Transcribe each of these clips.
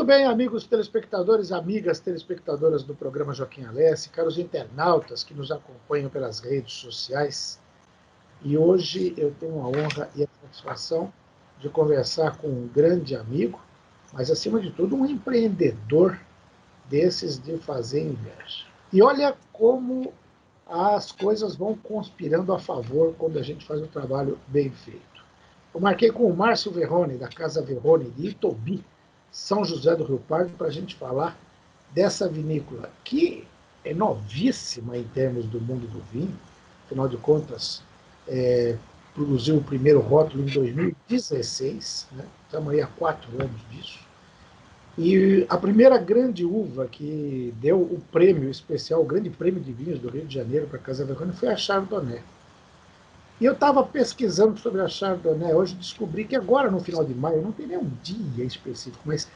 bem, amigos telespectadores, amigas telespectadoras do programa Joaquim Alessi, caros internautas que nos acompanham pelas redes sociais. E hoje eu tenho a honra e a satisfação de conversar com um grande amigo, mas acima de tudo um empreendedor desses de fazer inveja. E olha como as coisas vão conspirando a favor quando a gente faz um trabalho bem feito. Eu marquei com o Márcio Verrone, da Casa Verrone de Itobi, São José do Rio Pardo, para a gente falar dessa vinícola, que é novíssima em termos do mundo do vinho. Afinal de contas, produziu o primeiro rótulo em 2016, né? Estamos aí há 4 anos disso. E a primeira grande uva que deu o prêmio especial, o Grande Prêmio de Vinhos do Rio de Janeiro para a Casa Verrone foi a Chardonnay. E eu estava pesquisando sobre a Chardonnay, hoje descobri que agora, no final de maio, não tem nenhum dia específico, mas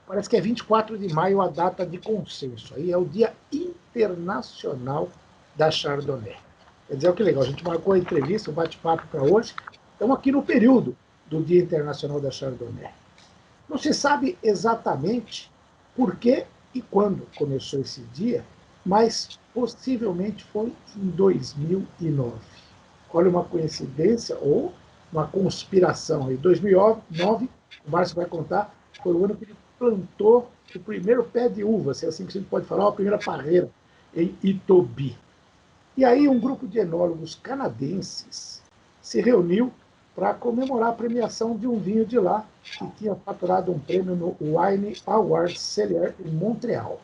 parece que é 24 de maio a data de consenso. Aí é o Dia Internacional da Chardonnay. Quer dizer, que legal, a gente marcou a entrevista, o bate-papo para hoje. Estamos aqui no período do Dia Internacional da Chardonnay. Não se sabe exatamente por que e quando começou esse dia, mas possivelmente foi em 2009. Olha uma coincidência ou uma conspiração. Em 2009, o Márcio vai contar, foi o ano que ele plantou o primeiro pé de uva, se é assim que a gente pode falar, a primeira parreira, em Itobi. E aí um grupo de enólogos canadenses se reuniu para comemorar a premiação de um vinho de lá, que tinha faturado um prêmio no Wine Awards Cellier em Montreal.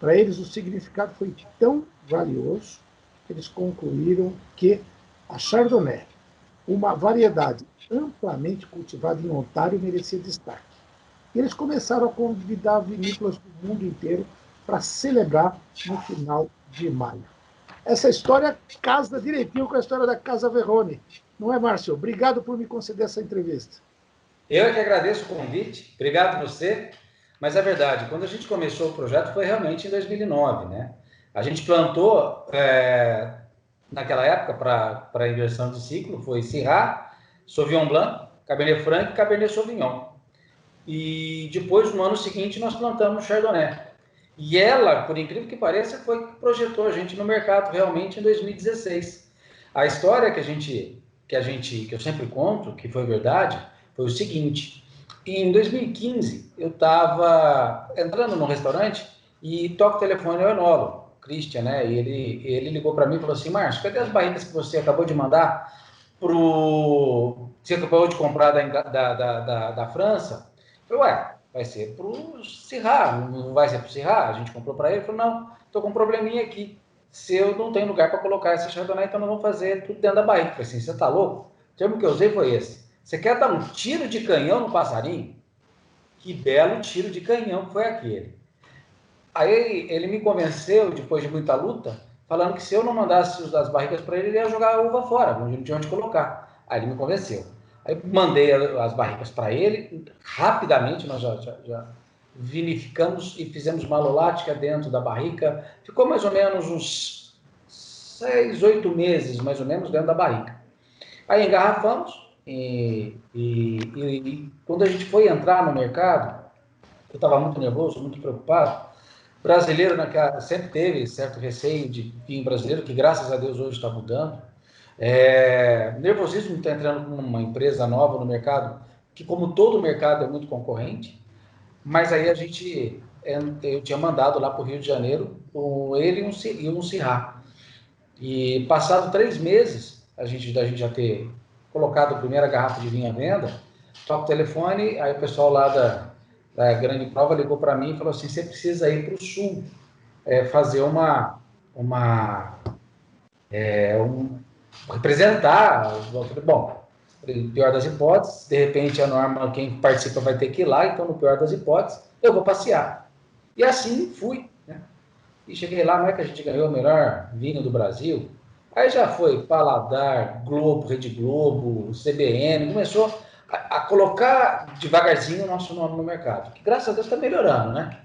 Para eles, o significado foi tão valioso que eles concluíram que a Chardonnay, uma variedade amplamente cultivada em Ontário, merecia destaque. E eles começaram a convidar vinícolas do mundo inteiro para celebrar no final de maio. Essa história casa direitinho com a história da Casa Verrone. Não é, Márcio? Obrigado por me conceder essa entrevista. Eu é que agradeço o convite. Obrigado você. Mas é verdade, quando a gente começou o projeto foi realmente em 2009, né? A gente plantou, naquela época, para a inversão de ciclo, foi Syrah, Sauvignon Blanc, Cabernet Franc e Cabernet Sauvignon. E depois, no ano seguinte, nós plantamos Chardonnay. E ela, por incrível que pareça, foi que projetou a gente no mercado realmente em 2016. A história que eu sempre conto, que foi verdade, foi o seguinte: em 2015, eu estava entrando num restaurante e toco o telefone ao enólogo, Christian, né? E ele ligou para mim e falou assim: Márcio, cadê as barricas que você acabou de mandar você acabou de comprar da França? Eu falei, ué, vai ser para o Syrah, não vai ser para o Syrah? A gente comprou para ele. Ele falou, não, estou com um probleminha aqui. Se eu não tenho lugar para colocar essa Chardonnay, então nós vamos fazer tudo dentro da barrica. Eu falei assim, você está louco? O termo que eu usei foi esse. Você quer dar um tiro de canhão no passarinho? Que belo tiro de canhão foi aquele. Aí ele me convenceu, depois de muita luta, falando que se eu não mandasse as barricas para ele, ele ia jogar a uva fora, não tinha onde colocar. Aí ele me convenceu. Aí mandei as barricas para ele, rapidamente nós já vinificamos e fizemos malolática dentro da barrica. Ficou mais ou menos uns 6, 8 meses, mais ou menos, dentro da barrica. Aí engarrafamos e quando a gente foi entrar no mercado, eu estava muito nervoso, muito preocupado. Brasileiro sempre teve certo receio de vinho brasileiro, que graças a Deus hoje está mudando. Nervosismo está entrando com uma empresa nova no mercado, que como todo mercado é muito concorrente, mas aí eu tinha mandado lá para o Rio de Janeiro ele e um Syrah. E passado 3 meses, da gente já ter colocado a primeira garrafa de vinho à venda, toco o telefone, aí o pessoal lá da Grande Prova ligou para mim e falou assim, você precisa ir para o sul, fazer representar. Eu falei, bom, pior das hipóteses, de repente a norma, quem participa vai ter que ir lá, então no pior das hipóteses, eu vou passear. E assim fui, né? E cheguei lá, não é que a gente ganhou o melhor vinho do Brasil? Aí já foi Paladar, Globo, Rede Globo, CBN, começou a colocar devagarzinho o nosso nome no mercado, que graças a Deus está melhorando, né?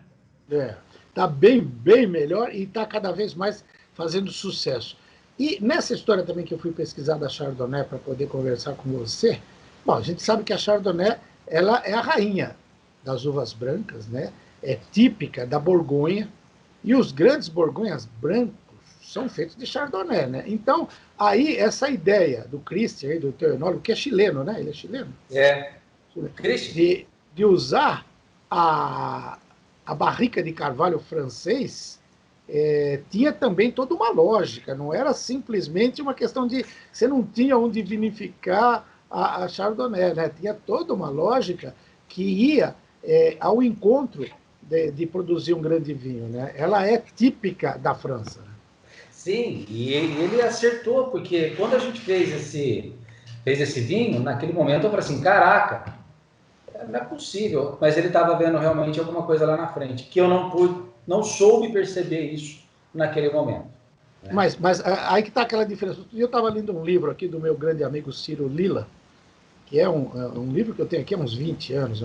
Está bem, bem melhor e está cada vez mais fazendo sucesso. E nessa história também que eu fui pesquisar da Chardonnay para poder conversar com você, bom, a gente sabe que a Chardonnay ela é a rainha das uvas brancas, né? É típica da Borgonha, e os grandes Borgonhas brancos são feitos de Chardonnay, né? Então, aí, essa ideia do Christian, do teu enólogo, que é chileno, né? Ele é chileno? É. Christian? De usar a, a barrica de carvalho francês, tinha também toda uma lógica, não era simplesmente uma questão de você não tinha onde vinificar a Chardonnay, né? Tinha toda uma lógica que ia ao encontro de produzir um grande vinho, né? Ela é típica da França. Sim, e ele acertou, porque quando a gente fez esse vinho, naquele momento eu falei assim, caraca, não é possível, mas ele estava vendo realmente alguma coisa lá na frente, que eu não soube perceber isso naquele momento. Né? Mas aí que está aquela diferença. Eu estava lendo um livro aqui do meu grande amigo Ciro Lilla, que é um livro que eu tenho aqui há uns 20 anos,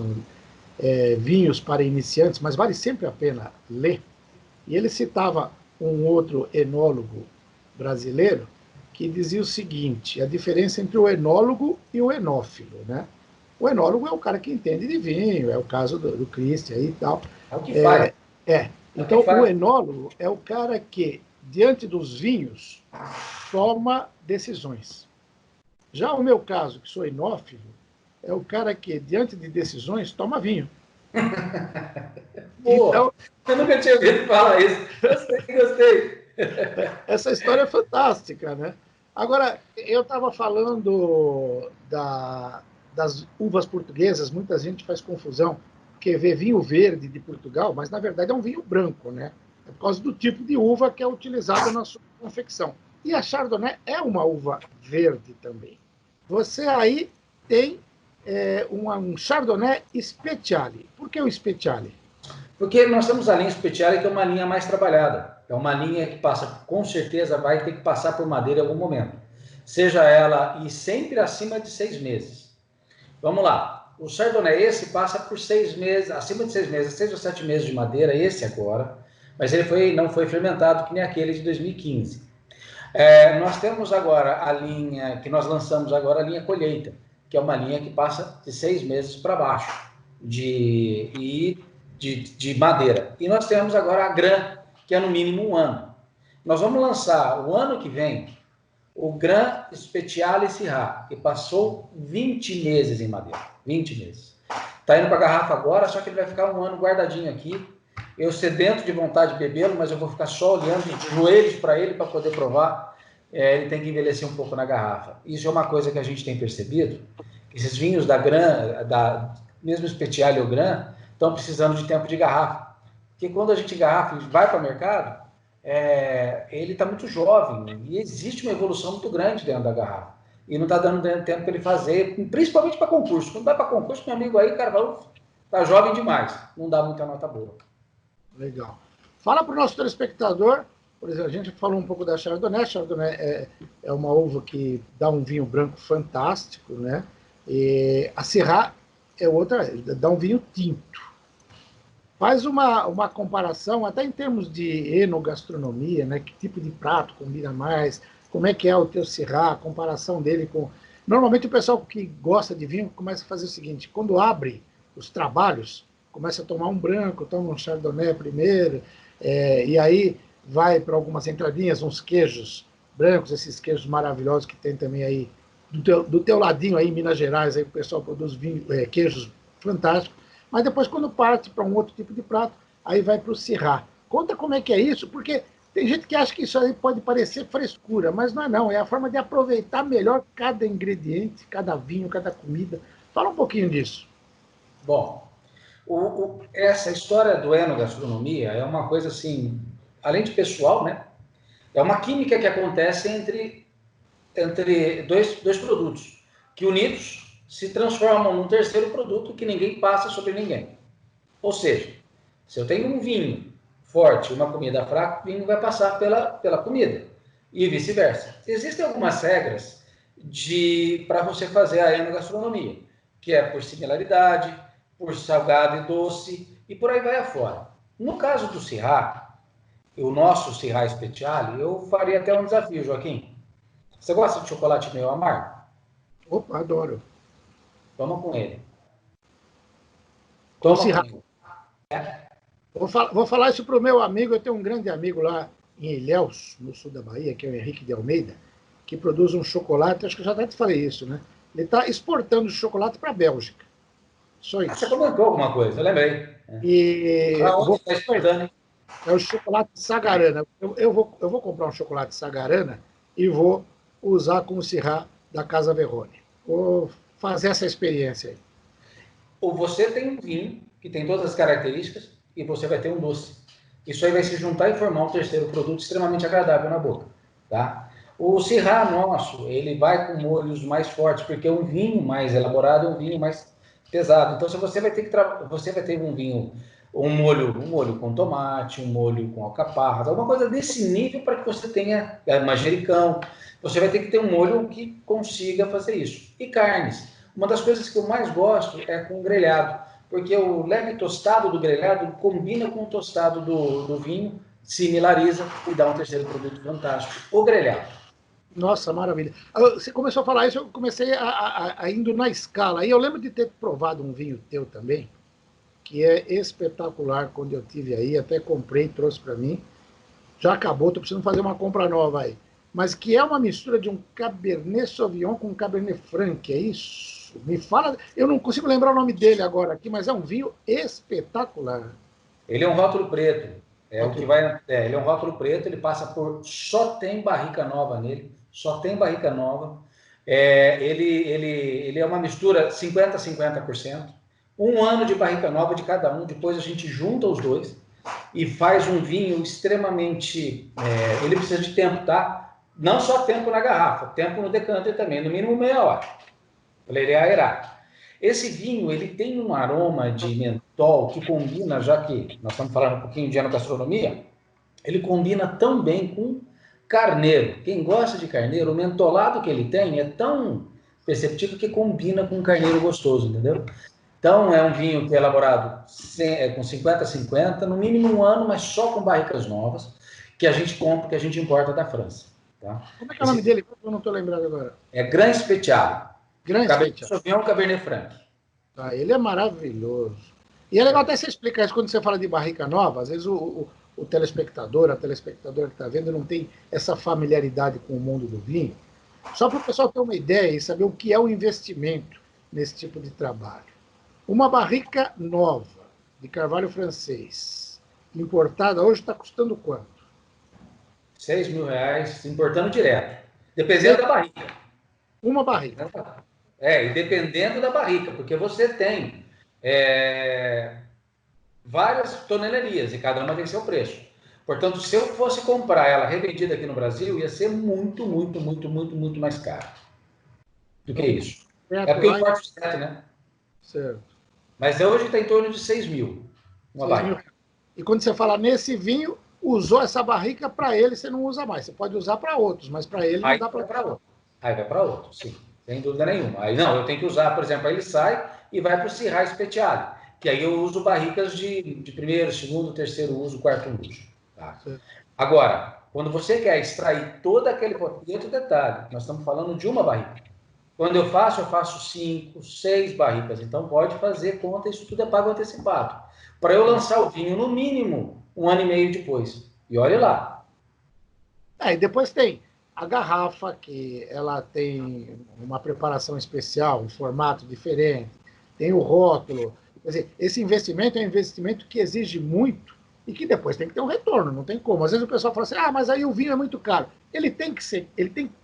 Vinhos para Iniciantes, mas vale sempre a pena ler. E ele citava um outro enólogo brasileiro que dizia o seguinte, a diferença entre o enólogo e o enófilo, né? O enólogo é o cara que entende de vinho, é o caso do Christian aí e tal. É o que faz. Então, o enólogo é o cara que, diante dos vinhos, toma decisões. Já o meu caso, que sou enófilo, é o cara que, diante de decisões, toma vinho. Boa! Então, eu nunca tinha ouvido falar isso. Gostei. Essa história é fantástica, né? Agora, eu estava falando das uvas portuguesas, muita gente faz confusão, porque vê vinho verde de Portugal, mas na verdade é um vinho branco, né? É por causa do tipo de uva que é utilizado na sua confecção. E a Chardonnay é uma uva verde também. Você aí tem um Chardonnay Speciale. Por que o Speciale? Porque nós temos a linha Speciale, que é uma linha mais trabalhada. É uma linha que passa, com certeza, vai ter que passar por madeira em algum momento. Seja ela, e sempre acima de 6 meses. Vamos lá. O Chardonnay esse passa por 6 meses, acima de 6 meses, 6 ou 7 meses de madeira, esse agora. Mas ele não foi fermentado que nem aquele de 2015. Nós temos agora a linha, que nós lançamos agora, a linha Colheita, que é uma linha que passa de 6 meses para baixo de madeira. E nós temos agora a Gran, que é no mínimo 1 ano. Nós vamos lançar o ano que vem o Gran Speciale Syrah, que passou 20 meses em madeira. 20 meses. Está indo para a garrafa agora, só que ele vai ficar 1 ano guardadinho aqui. Eu sedento de vontade de bebê-lo, mas eu vou ficar só olhando de joelhos para ele para poder provar. Ele tem que envelhecer um pouco na garrafa. Isso é uma coisa que a gente tem percebido. Esses vinhos da Gran, mesmo Speciale ou Gran, estão precisando de tempo de garrafa. Porque quando a gente garrafa e vai para o mercado, ele está muito jovem e existe uma evolução muito grande dentro da garrafa. E não está dando tempo para ele fazer, principalmente para concurso. Quando vai para concurso, meu amigo aí, cara, está jovem demais. Não dá muita nota boa. Legal. Fala para o nosso telespectador, por exemplo, a gente falou um pouco da Chardonnay. A Chardonnay é uma uva que dá um vinho branco fantástico, né? E a Syrah é outra, dá um vinho tinto. Faz uma comparação, até em termos de enogastronomia, né? Que tipo de prato combina mais, como é que é o teu Syrah, a comparação dele com... Normalmente o pessoal que gosta de vinho começa a fazer o seguinte, quando abre os trabalhos, começa a tomar um branco, toma um Chardonnay primeiro, e aí vai para algumas entradinhas, uns queijos brancos, esses queijos maravilhosos que tem também aí, do teu ladinho aí em Minas Gerais, aí o pessoal produz queijos fantásticos, mas depois quando parte para um outro tipo de prato, aí vai para o Syrah. Conta como é que é isso, porque tem gente que acha que isso aí pode parecer frescura, mas não é não, é a forma de aproveitar melhor cada ingrediente, cada vinho, cada comida. Fala um pouquinho disso. Bom, essa história do enogastronomia é uma coisa assim, além de pessoal, né? É uma química que acontece entre dois produtos, que unidos se transformam num terceiro produto que ninguém passa sobre ninguém. Ou seja, se eu tenho um vinho forte e uma comida fraca, o vinho vai passar pela comida. E vice-versa. Existem algumas regras para você fazer a enogastronomia, que é por similaridade, por salgado e doce, e por aí vai afora. No caso do Syrah, o nosso Syrah Speciale, eu faria até um desafio, Joaquim. Você gosta de chocolate meio amargo? Opa, adoro. Vamos com ele. Toma Syrah. comigo. Vou falar isso para o meu amigo. Eu tenho um grande amigo lá em Ilhéus, no sul da Bahia, que é o Henrique de Almeida, que produz um chocolate. Acho que eu já até te falei isso, né? Ele está exportando chocolate para a Bélgica. Só isso. Você comentou alguma coisa, eu lembrei. E Aonde está exportando, hein? é o chocolate Sagarana. Eu vou comprar um chocolate Sagarana e vou usar com o Syrah da Casa Verrone. Vou fazer essa experiência aí. Ou você tem um vinho que tem todas as características e você vai ter um doce. Isso aí vai se juntar e formar um terceiro produto extremamente agradável na boca, tá? O Syrah nosso, ele vai com molhos mais fortes, porque um vinho mais elaborado é um vinho mais pesado. Então, se você vai ter que você vai ter um vinho, um molho com tomate, um molho com alcaparra, alguma coisa desse nível para que você tenha manjericão. Você vai ter que ter um molho que consiga fazer isso. E carnes. Uma das coisas que eu mais gosto é com grelhado, porque o leve tostado do grelhado combina com o tostado do vinho, similariza e dá um terceiro produto fantástico, o grelhado. Nossa, maravilha. Você começou a falar isso, eu comecei a indo na escala. E eu lembro de ter provado um vinho teu também, que é espetacular quando eu tive aí, até comprei, trouxe para mim. Já acabou, estou precisando fazer uma compra nova aí. Mas que é uma mistura de um Cabernet Sauvignon com um Cabernet Franc, é isso? Me fala, eu não consigo lembrar o nome dele agora aqui, mas é um vinho espetacular. Ele é um rótulo preto. Ele é um rótulo preto, ele passa por. Só tem barrica nova nele, só tem barrica nova. Ele é uma mistura 50-50%. Um ano de barrica nova de cada um, depois a gente junta os dois e faz um vinho extremamente. Ele precisa de tempo, tá? Não só tempo na garrafa, tempo no decanter também, no mínimo meia hora, para ele aerar. Esse vinho, ele tem um aroma de mentol que combina, já que nós estamos falando um pouquinho de enogastronomia, ele combina tão bem com carneiro. Quem gosta de carneiro, o mentolado que ele tem é tão perceptível que combina com um carneiro gostoso, entendeu? Então, é um vinho que é elaborado com 50-50, no mínimo um ano, mas só com barricas novas, que a gente compra, que a gente importa da França. Tá? Como é que é o nome dele? Eu não estou lembrado agora. É Grand Special. Grand Cabernet Special. Sauvignon, Cabernet Franc. Ah, ele é maravilhoso. E é legal até você explicar isso, quando você fala de barrica nova, às vezes o telespectador, a telespectadora que está vendo, não tem essa familiaridade com o mundo do vinho. Só para o pessoal ter uma ideia e saber o que é o investimento nesse tipo de trabalho. Uma barrica nova, de carvalho francês, importada, hoje está custando quanto? R$6.000, importando direto. Dependendo da barrica. Uma barrica. E dependendo da barrica, porque você tem várias tonelarias e cada uma tem seu preço. Portanto, se eu fosse comprar ela revendida aqui no Brasil, ia ser muito, muito, muito, muito, muito mais caro do que isso. É porque eu importo direto, né? Certo. Mas hoje está em torno de 6 mil uma barrica. E quando você fala nesse vinho, usou essa barrica para ele, você não usa mais. Você pode usar para outros, mas para ele não dá para outro. Aí vai para outro, sim. Sem dúvida nenhuma. Aí não, eu tenho que usar, por exemplo, aí ele sai e vai para o Syrah Speciale, que aí eu uso barricas de primeiro, segundo, terceiro uso, quarto uso. Tá? Agora, quando você quer extrair todo aquele... Outro detalhe, nós estamos falando de uma barrica. Quando eu faço 5, 6 barricas. Então pode fazer conta, isso tudo é pago antecipado. Para eu lançar o vinho, no mínimo, 1 ano e meio depois. E olhe lá. E depois tem a garrafa, que ela tem uma preparação especial, um formato diferente, tem o rótulo. Quer dizer, esse investimento é um investimento que exige muito e que depois tem que ter um retorno, não tem como. Às vezes o pessoal fala assim, mas aí o vinho é muito caro. Ele tem que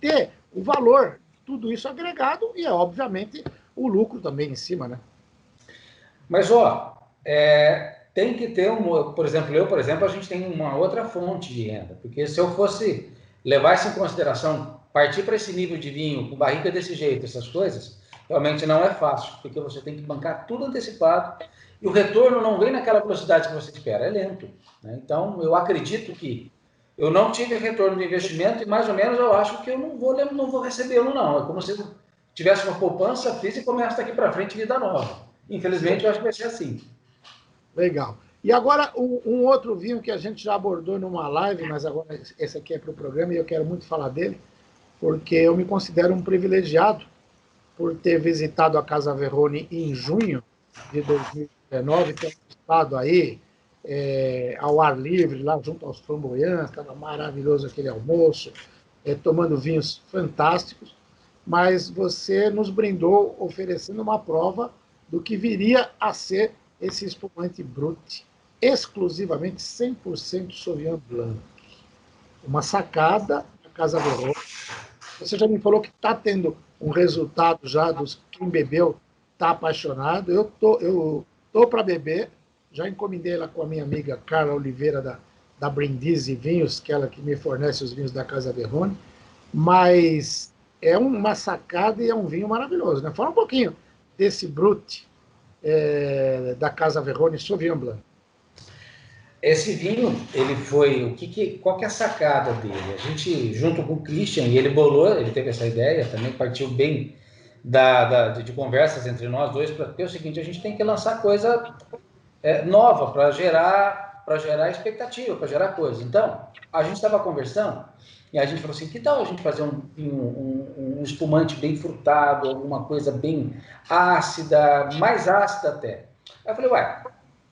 ter o valor, tudo isso agregado e, obviamente, o lucro também em cima, né? Mas, tem que ter por exemplo, a gente tem uma outra fonte de renda, porque se eu fosse levar isso em consideração, partir para esse nível de vinho, com barrica desse jeito, essas coisas, realmente não é fácil, porque você tem que bancar tudo antecipado e o retorno não vem naquela velocidade que você espera, é lento. Né? Então, eu acredito que eu não tive retorno do investimento e mais ou menos eu acho que eu não vou recebê-lo, não. É como se eu tivesse uma poupança, fiz e começo daqui para frente vida nova. Infelizmente, eu acho que vai ser assim. Legal. E agora, um outro vinho que a gente já abordou numa live, mas agora esse aqui é para o programa e eu quero muito falar dele, porque eu me considero um privilegiado por ter visitado a Casa Verrone em junho de 2020 19, tem estado aí ao ar livre, lá junto aos flamboyantes, estava maravilhoso aquele almoço, tomando vinhos fantásticos, mas você nos brindou oferecendo uma prova do que viria a ser esse espumante Brut, exclusivamente 100% Sauvignon Blanc. Uma sacada da Casa Verona. Você já me falou que está tendo um resultado já dos quem bebeu está apaixonado. Eu tô para beber. Já encomendei ela com a minha amiga Carla Oliveira da Brindisi Vinhos, que ela que me fornece os vinhos da Casa Verona. Mas é uma sacada e é um vinho maravilhoso, né? Fala um pouquinho desse Brut da Casa Verona Sauvignon Blanc. Esse vinho, ele foi... qual que é a sacada dele? A gente, junto com o Christian, e ele bolou, ele teve essa ideia, também partiu bem de conversas entre nós dois, porque é o seguinte, a gente tem que lançar coisa nova para gerar expectativa, para gerar coisa. Então, a gente estava conversando e a gente falou assim, que tal a gente fazer um espumante bem frutado, alguma coisa bem ácida, mais ácida até. Aí eu falei, ué,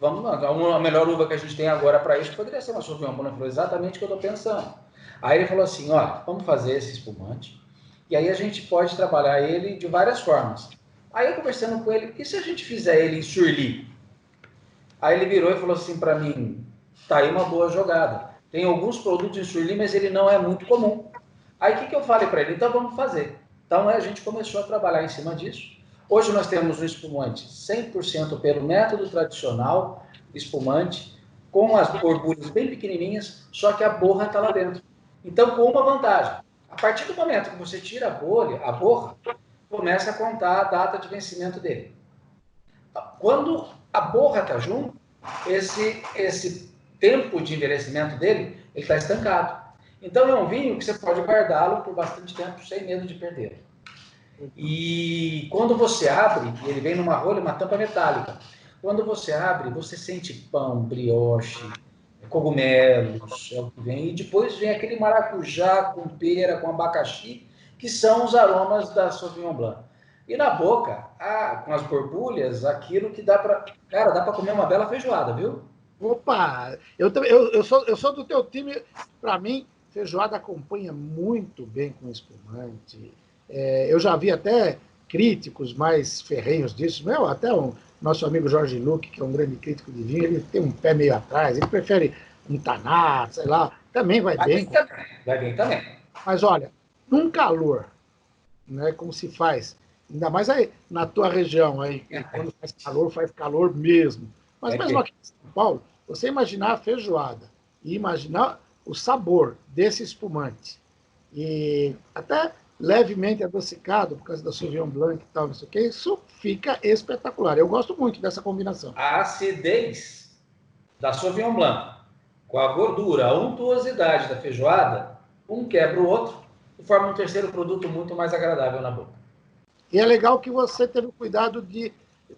vamos lá, a melhor uva que a gente tem agora para isso poderia ser uma Sauvignon Blanc. Ele falou exatamente o que eu estou pensando. Aí ele falou assim, ó, vamos fazer esse espumante e aí a gente pode trabalhar ele de várias formas. Aí eu conversando com ele, e se a gente fizer ele em surli? Aí ele virou e falou assim para mim, tá aí uma boa jogada. Tem alguns produtos em surli, mas ele não é muito comum. Aí o que eu falei para ele? Então vamos fazer. Então a gente começou a trabalhar em cima disso. Hoje nós temos um espumante 100% pelo método tradicional, espumante, com as borbulhas bem pequenininhas, só que a borra está lá dentro. Então, com uma vantagem. A partir do momento que você tira a borra, começa a contar a data de vencimento dele. Quando a borra está junto, esse tempo de envelhecimento dele, ele está estancado. Então é um vinho que você pode guardá-lo por bastante tempo sem medo de perder. E quando você abre, ele vem numa rolha, uma tampa metálica. Quando você abre, você sente pão, brioche, cogumelos, é o que vem. E depois vem aquele maracujá com pera, com abacaxi, que são os aromas da Sauvignon Blanc. E na boca, com as borbulhas, aquilo que dá para... Cara, dá para comer uma bela feijoada, viu? Opa! Eu sou do teu time. Para mim, feijoada acompanha muito bem com espumante. Eu já vi até críticos mais ferrenhos disso. Até o nosso amigo Jorge Luque, que é um grande crítico de vinho, ele tem um pé meio atrás. Ele prefere um Tanat, sei lá. Também vai bem. Vai bem também. Mas olha, num calor, né, como se faz, ainda mais aí na tua região, aí, quando faz calor mesmo. Mas mesmo aqui em São Paulo, você imaginar a feijoada e imaginar o sabor desse espumante, e até levemente adocicado por causa da Sauvignon Blanc e tal, não sei o que, isso fica espetacular. Eu gosto muito dessa combinação. A acidez da Sauvignon Blanc com a gordura, a untuosidade da feijoada, um quebra o outro e forma um terceiro produto muito mais agradável na boca. E é legal que você teve o cuidado de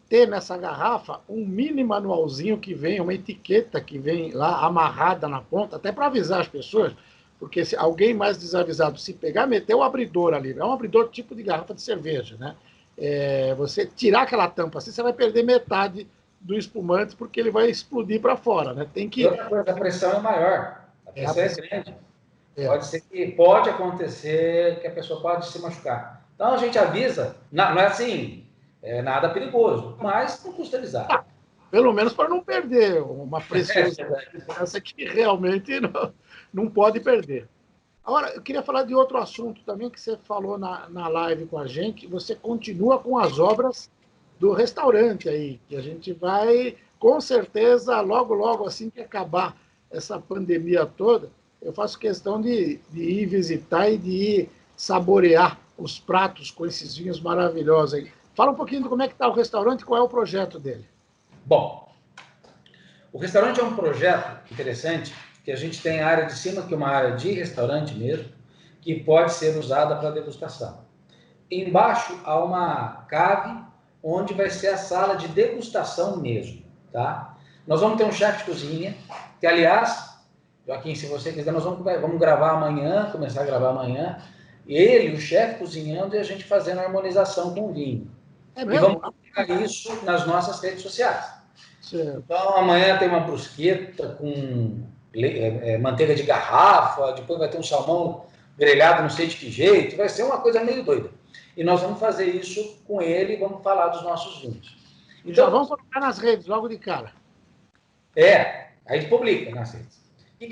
ter nessa garrafa um mini manualzinho que vem, uma etiqueta que vem lá amarrada na ponta, até para avisar as pessoas, porque se alguém mais desavisado se pegar, meter o abridor ali, é um abridor tipo de garrafa de cerveja, né? Você tirar aquela tampa assim, você vai perder metade do espumante, porque ele vai explodir para fora, né? Tem que... Outra coisa, a pressão é maior, a pressão é grande. Pode ser que pode acontecer que a pessoa pode se machucar. Então a gente avisa, não é assim, nada perigoso, mas não custa avisar. Pelo menos para não perder uma preciosidade essa que realmente não pode perder. Agora, eu queria falar de outro assunto também que você falou na live com a gente. Você continua com as obras do restaurante aí, que a gente vai, com certeza, logo, logo, assim que acabar essa pandemia toda, eu faço questão de ir visitar e de ir saborear os pratos com esses vinhos maravilhosos aí. Fala um pouquinho de como é que está o restaurante e qual é o projeto dele. Bom, o restaurante é um projeto interessante, que a gente tem a área de cima, que é uma área de restaurante mesmo, que pode ser usada para degustação. Embaixo há uma cave, onde vai ser a sala de degustação mesmo, tá? Nós vamos ter um chefe de cozinha, que aliás, Joaquim, se você quiser, nós vamos gravar amanhã, começar a gravar amanhã, ele, o chefe, cozinhando e a gente fazendo a harmonização com o vinho. É mesmo? E vamos publicar isso nas nossas redes sociais. Certo. Então, amanhã tem uma brusqueta com manteiga de garrafa, depois vai ter um salmão grelhado não sei de que jeito, vai ser uma coisa meio doida. E nós vamos fazer isso com ele e vamos falar dos nossos vinhos. Então, já vamos colocar nas redes logo de cara. A gente publica nas redes. O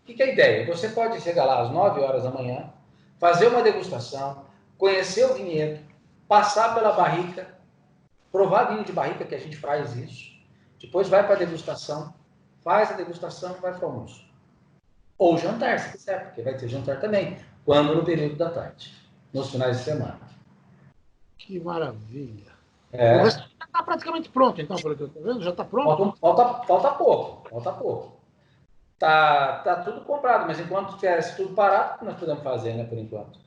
que é a ideia? Você pode chegar lá às 9 horas da manhã, fazer uma degustação, conhecer o vinhedo, passar pela barrica, provar vinho de barrica, que a gente faz isso, depois vai para a degustação, faz a degustação e vai para o almoço. Ou jantar, se quiser, porque vai ter jantar também, quando no período da tarde, nos finais de semana. Que maravilha. O restaurante está praticamente pronto, então, pelo que eu estou vendo, já está pronto? Falta pouco. Tá tudo comprado, mas enquanto tivesse tudo parado, o que nós podemos fazer, né, por enquanto?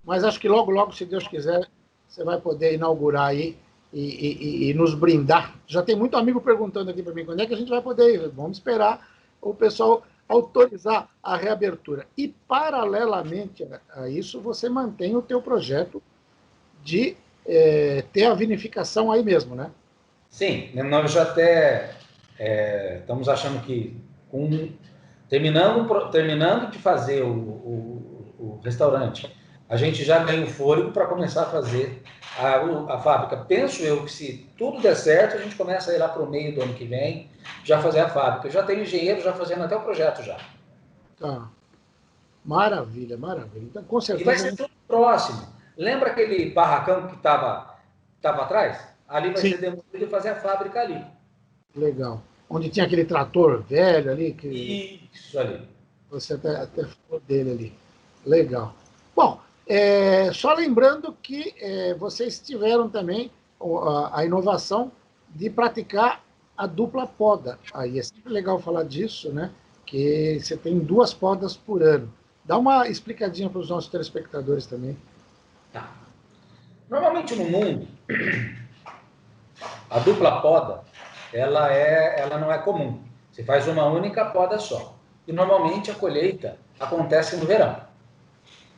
Mas acho que logo, se Deus quiser, você vai poder inaugurar aí e nos brindar. Já tem muito amigo perguntando aqui para mim, quando é que a gente vai poder ir? Vamos esperar o pessoal autorizar a reabertura. E, paralelamente a isso, você mantém o teu projeto de ter a vinificação aí mesmo, né? Sim, nós já até estamos achando que, terminando de fazer o restaurante, a gente já ganha o fôlego para começar a fazer a fábrica. Penso eu que, se tudo der certo, a gente começa a ir lá para o meio do ano que vem, já fazer a fábrica. Eu já tenho engenheiro já fazendo até o projeto já. Tá. Maravilha. Então, com certeza... E vai ser tudo próximo. Lembra aquele barracão que estava atrás? Ali vai ser demolido e fazer a fábrica ali. Legal. Onde tinha aquele trator velho ali. Isso ali. Você até falou dele ali. Legal. Bom, só lembrando que vocês tiveram também a inovação de praticar a dupla poda. Aí é sempre legal falar disso, né? Que você tem 2 podas por ano. Dá uma explicadinha para os nossos telespectadores também. Tá. Normalmente no mundo, a dupla poda, ela não é comum. Você faz uma única poda só. E normalmente a colheita acontece no verão.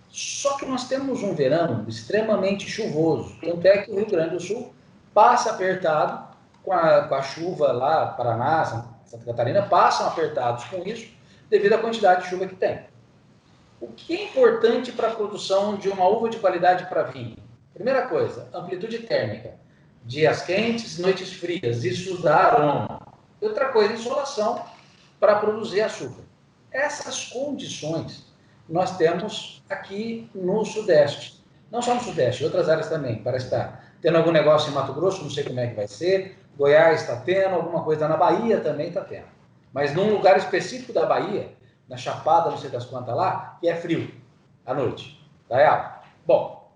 Só que nós temos um verão extremamente chuvoso. Tanto é que o Rio Grande do Sul passa apertado com a chuva lá, Paraná, Santa Catarina, passam apertados com isso, devido à quantidade de chuva que tem. O que é importante para a produção de uma uva de qualidade para vinho? Primeira coisa, amplitude térmica. Dias quentes, noites frias, isso dá aroma. E outra coisa, insolação para produzir açúcar. Essas condições nós temos aqui no Sudeste. Não só no Sudeste, em outras áreas também. Parece estar tendo algum negócio em Mato Grosso, não sei como é que vai ser. Goiás está tendo, alguma coisa na Bahia também está tendo. Mas num lugar específico da Bahia, na Chapada, não sei das quantas lá, que é frio à noite. Tá alto. Bom,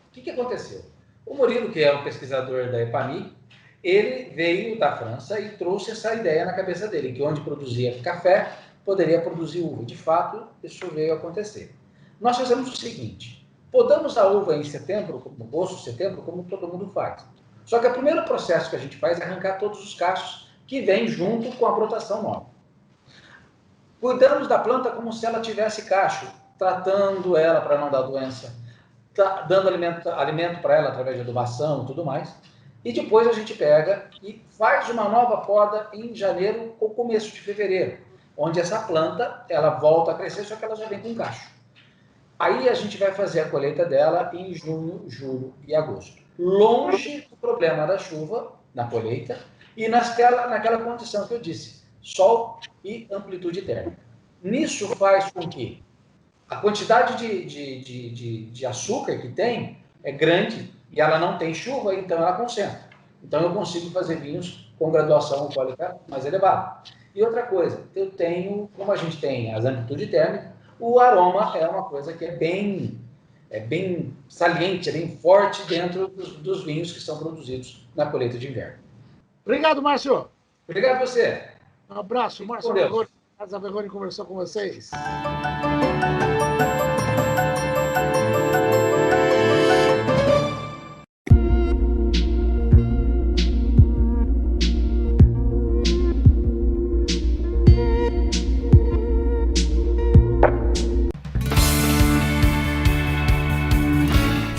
o que aconteceu? O Murilo, que é um pesquisador da EPAMI, ele veio da França e trouxe essa ideia na cabeça dele, que onde produzia café, poderia produzir uva. De fato, isso veio a acontecer. Nós fizemos o seguinte: podamos a uva em setembro, agosto, setembro, como todo mundo faz. Só que o primeiro processo que a gente faz é arrancar todos os cachos que vêm junto com a brotação nova. Cuidamos da planta como se ela tivesse cacho, tratando ela para não dar doença, dando alimento para ela através de adubação e tudo mais. E depois a gente pega e faz uma nova poda em janeiro ou começo de fevereiro, onde essa planta ela volta a crescer, só que ela já vem com cacho. Aí a gente vai fazer a colheita dela em junho, julho e agosto. Longe do problema da chuva na colheita e naquela condição que eu disse, sol e amplitude térmica. Nisso faz com que a quantidade de açúcar que tem é grande e ela não tem chuva, então ela concentra. Então eu consigo fazer vinhos com graduação alcoólica mais elevada. E outra coisa, eu tenho, como a gente tem as amplitudes térmicas, o aroma é uma coisa que é bem saliente, é bem forte dentro dos vinhos que são produzidos na colheita de inverno. Obrigado, Márcio. Obrigado a você. Um abraço, Márcio. Casa Verrone conversou com vocês.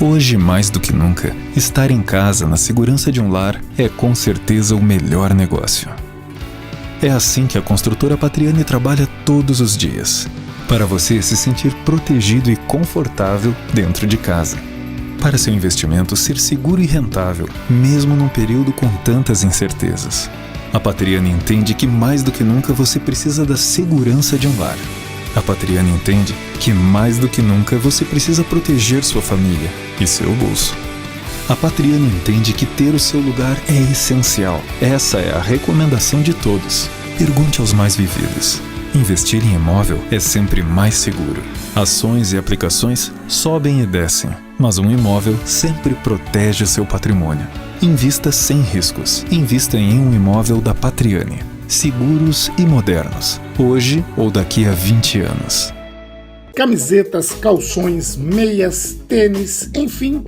Hoje, mais do que nunca, estar em casa, na segurança de um lar, é com certeza o melhor negócio. É assim que a construtora Patriani trabalha todos os dias, para você se sentir protegido e confortável dentro de casa. Para seu investimento ser seguro e rentável, mesmo num período com tantas incertezas. A Patriani entende que mais do que nunca você precisa da segurança de um lar. A Patriani entende que mais do que nunca você precisa proteger sua família e seu bolso. A Patriani entende que ter o seu lugar é essencial. Essa é a recomendação de todos. Pergunte aos mais vividos. Investir em imóvel é sempre mais seguro. Ações e aplicações sobem e descem, mas um imóvel sempre protege seu patrimônio. Invista sem riscos. Invista em um imóvel da Patriani. Seguros e modernos, hoje ou daqui a 20 anos. Camisetas, calções, meias, tênis, enfim,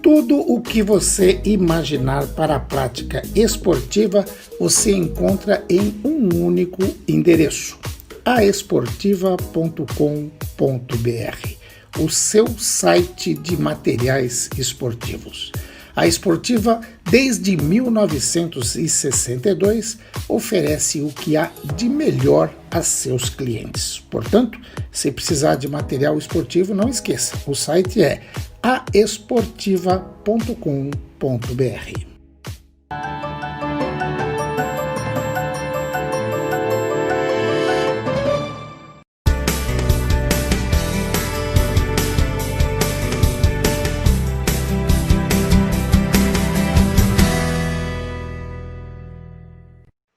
tudo o que você imaginar para a prática esportiva você encontra em um único endereço: aesportiva.com.br, o seu site de materiais esportivos. A Esportiva, desde 1962, oferece o que há de melhor a seus clientes. Portanto, se precisar de material esportivo, não esqueça, o site é aesportiva.com.br.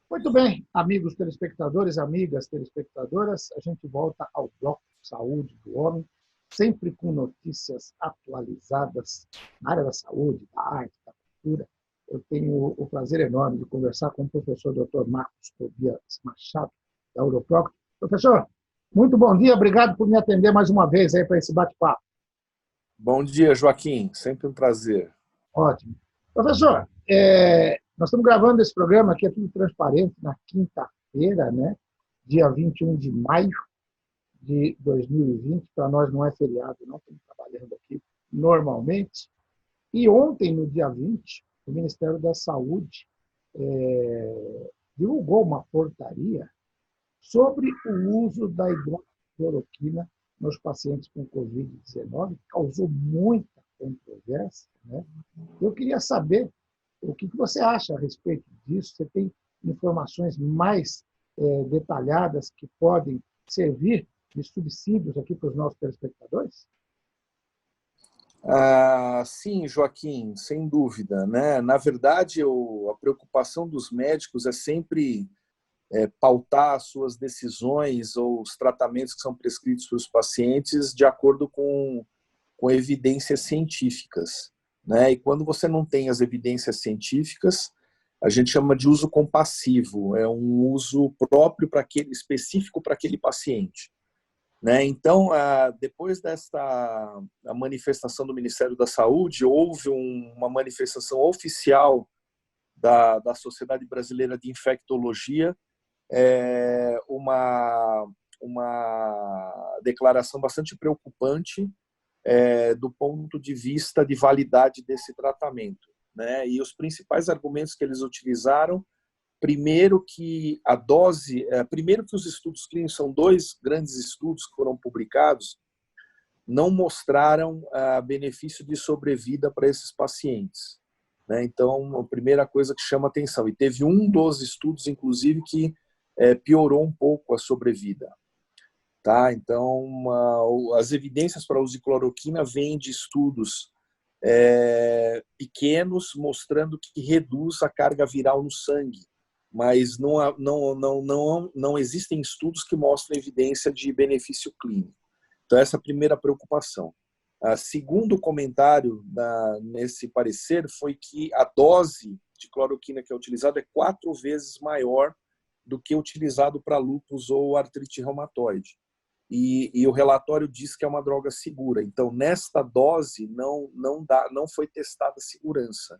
Muito bem, amigos telespectadores, amigas telespectadoras, a gente volta ao Bloco Saúde do Homem, sempre com notícias atualizadas na área da saúde, da arte, da cultura. Eu tenho o prazer enorme de conversar com o professor Dr. Marcos Tobias Machado, da Europroc. Professor, muito bom dia, obrigado por me atender mais uma vez aí para esse bate-papo. Bom dia, Joaquim, sempre um prazer. Ótimo. Professor, nós estamos gravando esse programa aqui, é tudo transparente, na quinta-feira, né? Dia 21 de maio de 2020. Para nós não é feriado, não, estamos trabalhando aqui normalmente. E ontem, no dia 20, o Ministério da Saúde divulgou uma portaria sobre o uso da hidroxicloroquina nos pacientes com Covid-19, que causou muita controvérsia, né? Eu queria saber o que você acha a respeito disso. Você tem informações mais detalhadas que podem servir de subsídios aqui para os nossos telespectadores? Sim, Joaquim, sem dúvida, né? Na verdade, a preocupação dos médicos é sempre pautar as suas decisões ou os tratamentos que são prescritos para os pacientes de acordo com evidências científicas, né? E quando você não tem as evidências científicas, a gente chama de uso compassivo, é um uso próprio específico para aquele paciente, né? Então, depois desta manifestação do Ministério da Saúde, houve uma manifestação oficial da Sociedade Brasileira de Infectologia, uma declaração bastante preocupante do ponto de vista de validade desse tratamento, né? E os principais argumentos que eles utilizaram, primeiro que os estudos clínicos, são 2 grandes estudos que foram publicados, não mostraram benefício de sobrevida para esses pacientes, né? Então, a primeira coisa que chama atenção, e teve um dos estudos, inclusive, que piorou um pouco a sobrevida. Tá? Então, as evidências para o uso de cloroquina vêm de estudos pequenos, mostrando que reduz a carga viral no sangue, mas não existem estudos que mostrem evidência de benefício clínico. Então, essa é a primeira preocupação. Segundo comentário nesse parecer foi que a dose de cloroquina que é utilizada é 4 vezes maior do que utilizado para lúpus ou artrite reumatoide. E o relatório diz que é uma droga segura. Então, nesta dose, não foi testada a segurança.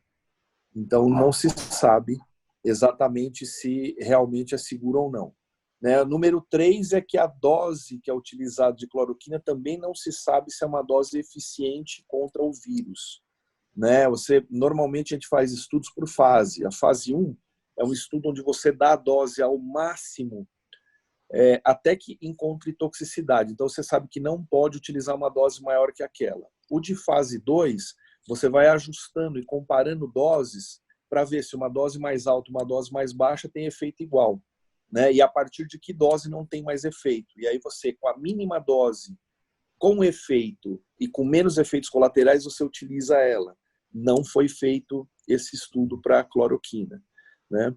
Então, não se sabe exatamente se realmente é seguro ou não. Né? Número 3 é que a dose que é utilizada de cloroquina também não se sabe se é uma dose eficiente contra o vírus. Né? Normalmente a gente faz estudos por fase. A fase 1 é um estudo onde você dá a dose ao máximo até que encontre toxicidade. Então você sabe que não pode utilizar uma dose maior que aquela. O de fase 2, você vai ajustando e comparando doses para ver se uma dose mais alta, uma dose mais baixa tem efeito igual. Né? E a partir de que dose não tem mais efeito. E aí você, com a mínima dose, com efeito e com menos efeitos colaterais, você utiliza ela. Não foi feito esse estudo para a cloroquina. Né?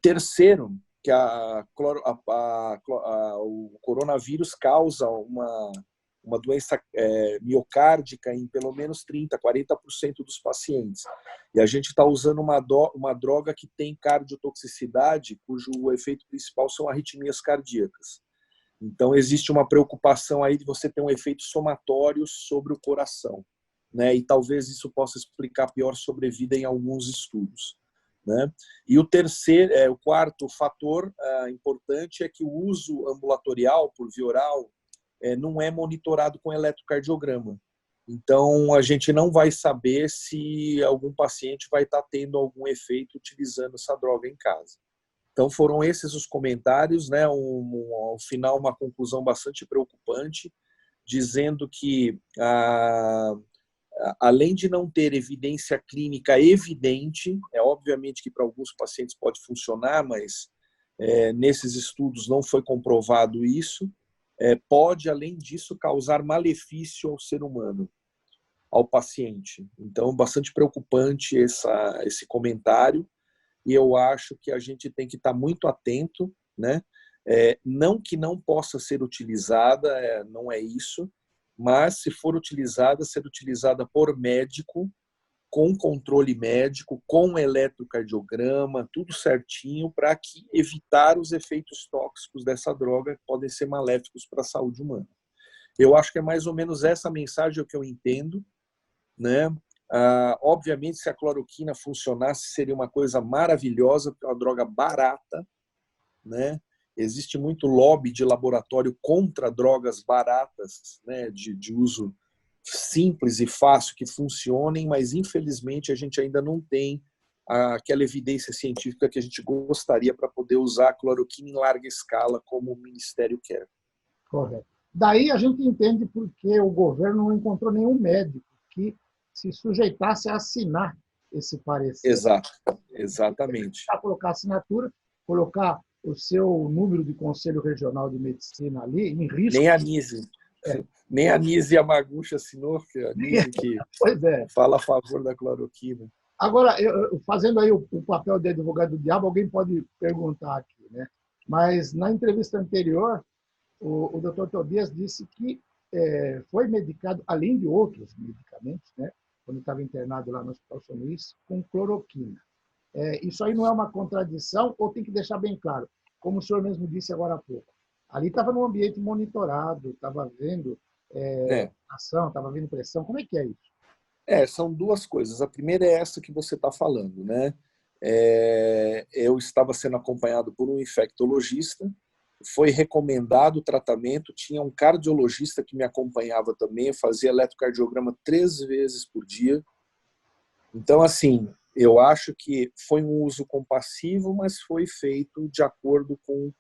Terceiro, que o coronavírus causa uma doença miocárdica em pelo menos 30%, 40% dos pacientes. E a gente está usando uma droga que tem cardiotoxicidade, cujo efeito principal são arritmias cardíacas. Então, existe uma preocupação aí de você ter um efeito somatório sobre o coração. Né? E talvez isso possa explicar pior sobrevida em alguns estudos. Né? E o quarto fator importante é que o uso ambulatorial por via oral não é monitorado com eletrocardiograma. Então, a gente não vai saber se algum paciente vai estar tendo algum efeito utilizando essa droga em casa. Então, foram esses os comentários, né? Ao final, uma conclusão bastante preocupante, dizendo que, além de não ter evidência clínica evidente, obviamente que para alguns pacientes pode funcionar, mas nesses estudos não foi comprovado isso, pode, além disso, causar malefício ao ser humano, ao paciente. Então, bastante preocupante esse comentário, e eu acho que a gente tem que estar muito atento, né? Não que não possa ser utilizada, não é isso, mas se for utilizada, ser utilizada por médico, com controle médico, com eletrocardiograma, tudo certinho, para evitar os efeitos tóxicos dessa droga que podem ser maléficos para a saúde humana. Eu acho que é mais ou menos essa mensagem que eu entendo, né? Obviamente, se a cloroquina funcionasse, seria uma coisa maravilhosa, porque é uma droga barata, né? Existe muito lobby de laboratório contra drogas baratas, né? de uso simples e fácil que funcionem, mas infelizmente a gente ainda não tem aquela evidência científica que a gente gostaria para poder usar a cloroquina em larga escala, como o Ministério quer. Correto. Daí a gente entende por que o governo não encontrou nenhum médico que se sujeitasse a assinar esse parecer. Exato, exatamente. Para colocar assinatura, colocar o seu número de Conselho Regional de Medicina ali em risco. Nem a Nise. Nem a Nise Yamaguchi assinou, que a Nise que fala a favor da cloroquina. Agora, fazendo aí o papel de advogado do diabo, alguém pode perguntar aqui, né? Mas na entrevista anterior, o Dr. Tobias disse que foi medicado, além de outros medicamentos, né? Quando estava internado lá no Hospital São Luís, com cloroquina. Isso aí não é uma contradição, ou tem que deixar bem claro, como o senhor mesmo disse agora há pouco. Ali estava num ambiente monitorado, estava vendo ação, estava vendo pressão. Como é que é isso? São duas coisas. A primeira é essa que você está falando, né? Eu estava sendo acompanhado por um infectologista, foi recomendado o tratamento, tinha um cardiologista que me acompanhava também, fazia eletrocardiograma 3 vezes por dia. Então, assim, eu acho que foi um uso compassivo, mas foi feito de acordo com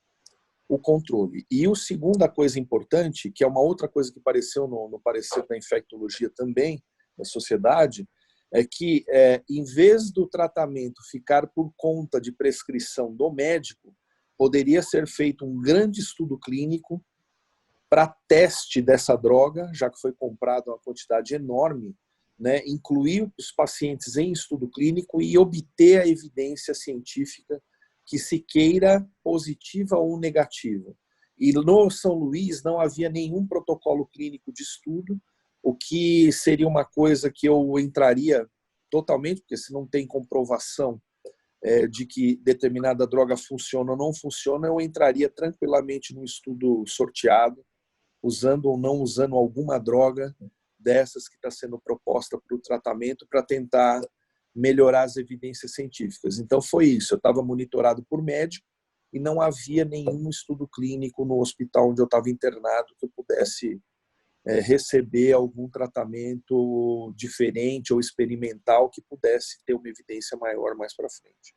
o controle. E a segunda coisa importante, que é uma outra coisa que apareceu no parecer da infectologia também, da sociedade, é que, em vez do tratamento ficar por conta de prescrição do médico, poderia ser feito um grande estudo clínico para teste dessa droga, já que foi comprada uma quantidade enorme, né, incluir os pacientes em estudo clínico e obter a evidência científica que se queira positiva ou negativa. E no São Luís não havia nenhum protocolo clínico de estudo, o que seria uma coisa que eu entraria totalmente, porque se não tem comprovação de que determinada droga funciona ou não funciona, eu entraria tranquilamente num estudo sorteado, usando ou não usando alguma droga dessas que está sendo proposta para o tratamento, para tentar melhorar as evidências científicas. Então foi isso, eu estava monitorado por médico, e não havia nenhum estudo clínico no hospital onde eu estava internado que eu pudesse receber algum tratamento diferente ou experimental que pudesse ter uma evidência maior mais para frente.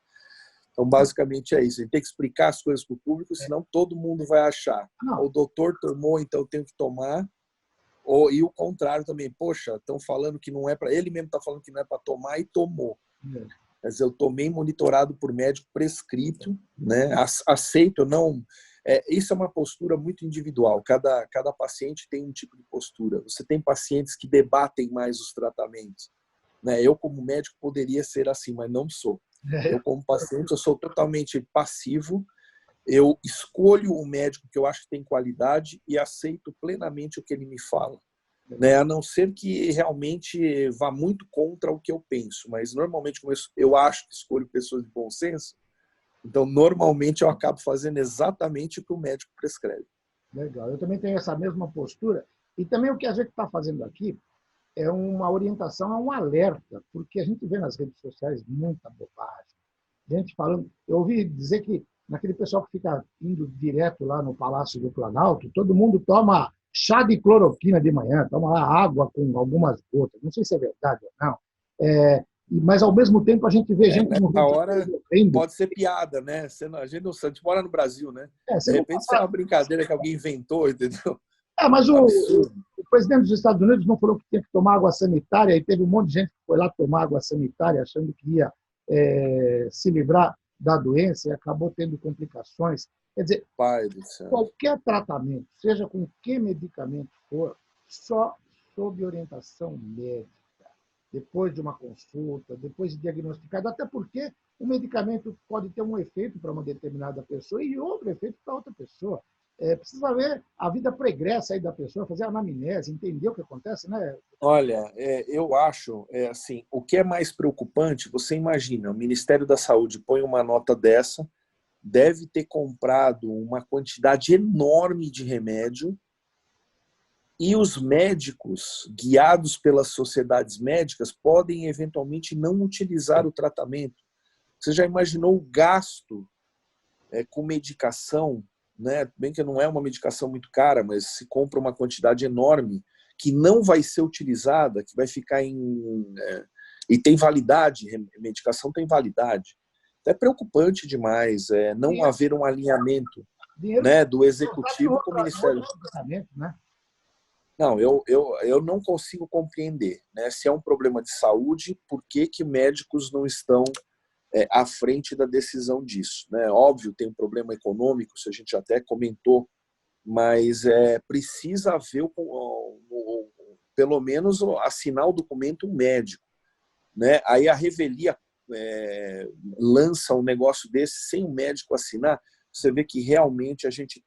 Então, basicamente é isso. A gente tem que explicar as coisas para o público, senão todo mundo vai achar. O doutor tomou, então eu tenho que tomar. E o contrário também. Poxa, estão falando que não é para... Ele mesmo está falando que não é para tomar e tomou. Mas eu tomei monitorado por médico prescrito, né? Aceito, não... Isso é uma postura muito individual. Cada paciente tem um tipo de postura. Você tem pacientes que debatem mais os tratamentos, né? Eu, como médico, poderia ser assim, mas não sou. Eu, como paciente, eu sou totalmente passivo. Eu escolho o médico que eu acho que tem qualidade e aceito plenamente o que ele me fala, né? A não ser que realmente vá muito contra o que eu penso. Mas, normalmente, como eu acho que escolho pessoas de bom senso, então, normalmente, eu acabo fazendo exatamente o que o médico prescreve. Legal. Eu também tenho essa mesma postura. E também o que a gente está fazendo aqui é uma orientação, é um alerta, porque a gente vê nas redes sociais muita bobagem. Gente falando... Eu ouvi dizer que naquele pessoal que fica indo direto lá no Palácio do Planalto, todo mundo toma chá de cloroquina de manhã, toma lá água com algumas gotas. Não sei se é verdade ou não. Mas, ao mesmo tempo, a gente vê gente... Nessa hora pode ser piada, né? A gente mora no Brasil, né? De repente, isso é uma brincadeira que alguém inventou, entendeu? Mas o presidente dos Estados Unidos não falou que tinha que tomar água sanitária, e teve um monte de gente que foi lá tomar água sanitária achando que ia se livrar da doença e acabou tendo complicações. Quer dizer, Pai do céu, qualquer tratamento, seja com que medicamento for, só sob orientação médica, depois de uma consulta, depois de diagnosticado, até porque o medicamento pode ter um efeito para uma determinada pessoa e outro efeito para outra pessoa. Precisa ver a vida pregressa aí da pessoa, fazer a anamnese, entender o que acontece, né? Olha, eu acho, assim, o que é mais preocupante, você imagina, o Ministério da Saúde põe uma nota dessa, deve ter comprado uma quantidade enorme de remédio e os médicos, guiados pelas sociedades médicas, podem eventualmente não utilizar o tratamento. Você já imaginou o gasto com medicação, né? Bem que não é uma medicação muito cara, mas se compra uma quantidade enorme que não vai ser utilizada, que vai ficar e tem validade, medicação tem validade. É preocupante demais não haver um alinhamento, né, do executivo com o Ministério. Né? Não, eu não consigo compreender, né, se é um problema de saúde, por que médicos não estão à frente da decisão disso, né? Óbvio, tem um problema econômico, isso a gente até comentou, mas precisa haver, pelo menos, assinar o documento médico, né? Aí a revelia lança um negócio desse sem o médico assinar, você vê que realmente a gente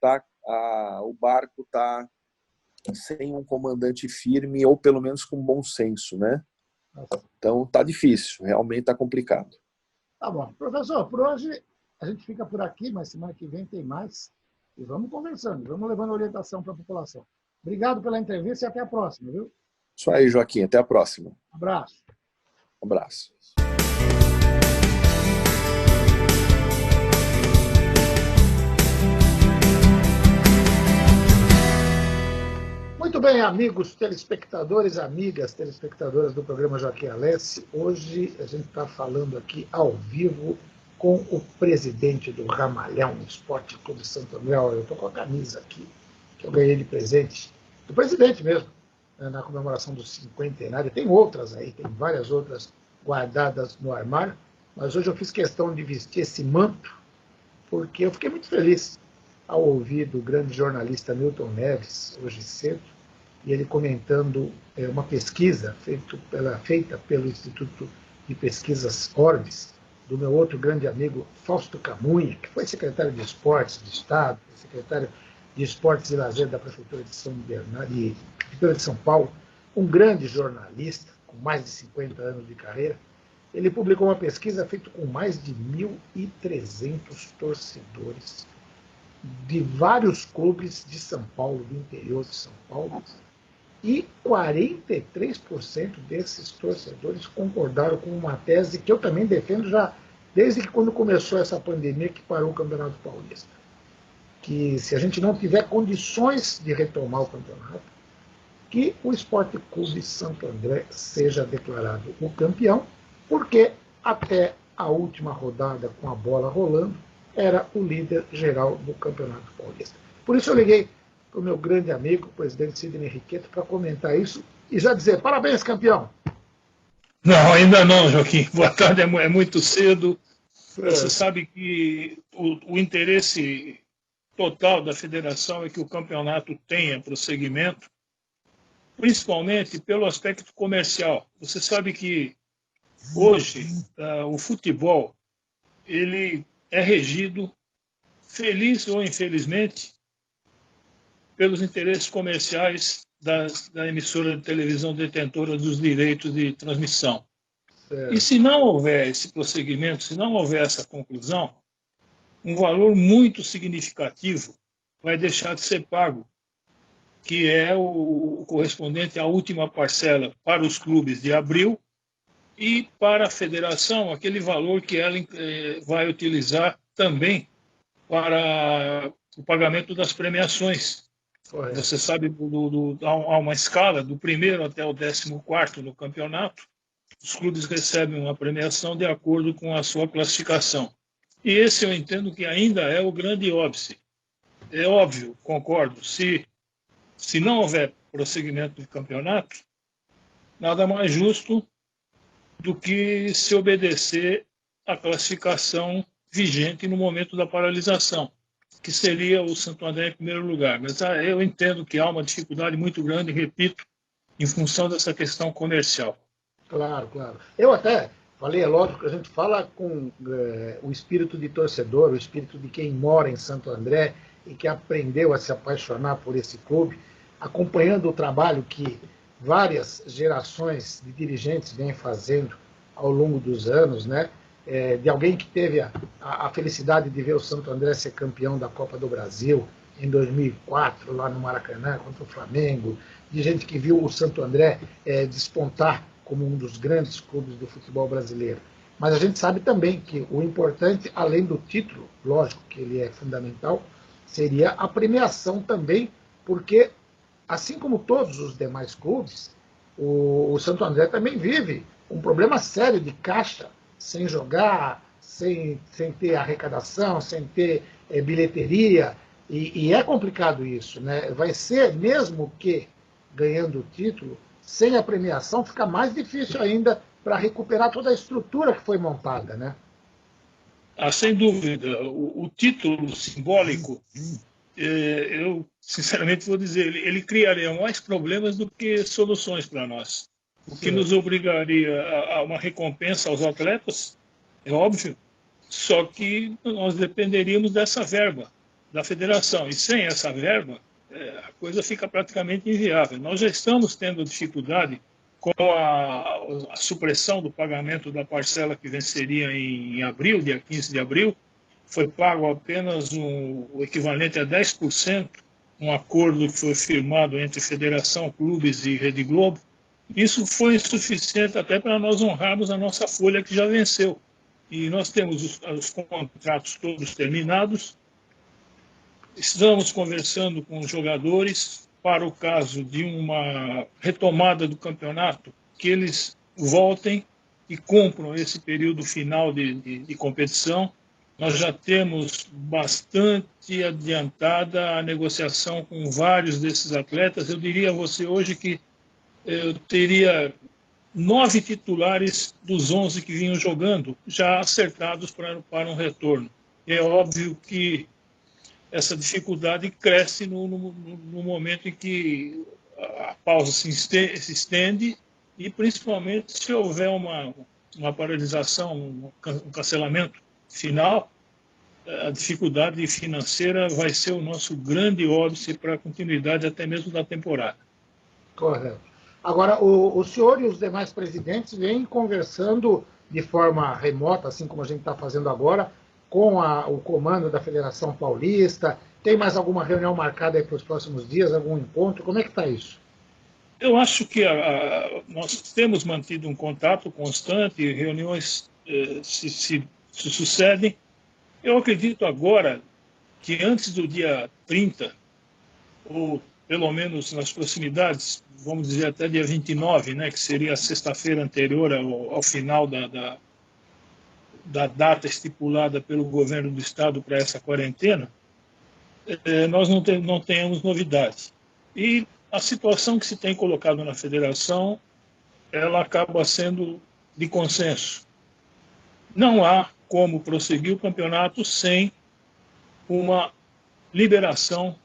o barco está sem um comandante firme ou pelo menos com bom senso, né? Então tá difícil, realmente tá complicado. Tá bom. Professor, por hoje a gente fica por aqui, mas semana que vem tem mais. E vamos conversando, vamos levando orientação para a população. Obrigado pela entrevista e até a próxima, viu? Isso aí, Joaquim. Até a próxima. Abraço. Abraço. Muito bem, amigos telespectadores, amigas telespectadoras do programa Joaquim Alessi. Hoje a gente está falando aqui ao vivo com o presidente do Ramalhão Esporte Clube Santo André. Eu estou com a camisa aqui, que eu ganhei de presente, do presidente mesmo, na comemoração do cinquentenário. Tem outras aí, tem várias outras guardadas no armário, mas hoje eu fiz questão de vestir esse manto, porque eu fiquei muito feliz ao ouvir do grande jornalista Milton Neves, hoje cedo, e ele comentando uma pesquisa feita pelo Instituto de Pesquisas Orbis, do meu outro grande amigo Fausto Camunha, que foi secretário de Esportes do Estado, secretário de Esportes e Lazer da Prefeitura de São Bernardo, de São Paulo, um grande jornalista, com mais de 50 anos de carreira. Ele publicou uma pesquisa feita com mais de 1.300 torcedores de vários clubes de São Paulo, do interior de São Paulo, e 43% desses torcedores concordaram com uma tese que eu também defendo já desde que quando começou essa pandemia que parou o Campeonato Paulista, que se a gente não tiver condições de retomar o campeonato, que o Esporte Clube Santo André seja declarado o campeão, porque até a última rodada com a bola rolando, era o líder geral do Campeonato Paulista. Por isso eu liguei para o meu grande amigo, o presidente Sidney Riqueto, para comentar isso e já dizer, parabéns, campeão! Não, ainda não, Joaquim. Boa tarde, é muito cedo. Você sabe que o interesse total da federação é que o campeonato tenha prosseguimento, principalmente pelo aspecto comercial. Você sabe que hoje o futebol ele é regido, feliz ou infelizmente, pelos interesses comerciais da emissora de televisão detentora dos direitos de transmissão. E se não houver esse prosseguimento, se não houver essa conclusão, um valor muito significativo vai deixar de ser pago, que é o correspondente à última parcela para os clubes de abril e para a federação, aquele valor que ela vai utilizar também para o pagamento das premiações. Correto. Você sabe, há uma escala do primeiro até o 14º no campeonato, os clubes recebem uma premiação de acordo com a sua classificação. E esse eu entendo que ainda é o grande óbice. É óbvio, concordo, se não houver prosseguimento do campeonato, nada mais justo do que se obedecer à classificação vigente no momento da paralisação, que seria o Santo André em primeiro lugar. Mas eu entendo que há uma dificuldade muito grande, repito, em função dessa questão comercial. Claro, claro. Eu até falei, é lógico que a gente fala com o espírito de torcedor, o espírito de quem mora em Santo André e que aprendeu a se apaixonar por esse clube, acompanhando o trabalho que várias gerações de dirigentes vêm fazendo ao longo dos anos, né? De alguém que teve a felicidade de ver o Santo André ser campeão da Copa do Brasil em 2004, lá no Maracanã, contra o Flamengo, de gente que viu o Santo André despontar como um dos grandes clubes do futebol brasileiro. Mas a gente sabe também que o importante, além do título, lógico que ele é fundamental, seria a premiação também, porque, assim como todos os demais clubes, o Santo André também vive um problema sério de caixa, sem jogar, sem ter arrecadação, sem ter bilheteria, e é complicado isso, né? Vai ser, mesmo que ganhando o título, sem a premiação, fica mais difícil ainda para recuperar toda a estrutura que foi montada, né? Sem dúvida. O título simbólico, eu sinceramente vou dizer, ele criaria mais problemas do que soluções para nós. O que nos obrigaria a uma recompensa aos atletas, é óbvio, só que nós dependeríamos dessa verba da federação. E sem essa verba, a coisa fica praticamente inviável. Nós já estamos tendo dificuldade com a supressão do pagamento da parcela que venceria em abril, dia 15 de abril. Foi pago apenas o equivalente a 10%, um acordo que foi firmado entre Federação, clubes e Rede Globo. Isso foi insuficiente até para nós honrarmos a nossa folha que já venceu. E nós temos os contratos todos terminados. Estamos conversando com os jogadores para o caso de uma retomada do campeonato, que eles voltem e cumpram esse período final de competição. Nós já temos bastante adiantada a negociação com vários desses atletas. Eu diria a você hoje que eu teria 9 titulares dos 11 que vinham jogando já acertados para um retorno. É óbvio que essa dificuldade cresce no momento em que a pausa se estende e principalmente se houver uma paralisação, um cancelamento final, a dificuldade financeira vai ser o nosso grande óbice para a continuidade até mesmo da temporada. Correto. Agora, o senhor e os demais presidentes vêm conversando de forma remota, assim como a gente está fazendo agora, com o comando da Federação Paulista. Tem mais alguma reunião marcada aí para os próximos dias, algum encontro? Como é que está isso? Eu acho que nós temos mantido um contato constante, reuniões se se sucedem. Eu acredito agora que antes do dia 30, ou pelo menos nas proximidades, vamos dizer até dia 29, né, que seria a sexta-feira anterior ao final da data estipulada pelo governo do estado para essa quarentena, nós não tenhamos novidades. E a situação que se tem colocado na federação, ela acaba sendo de consenso. Não há como prosseguir o campeonato sem uma liberação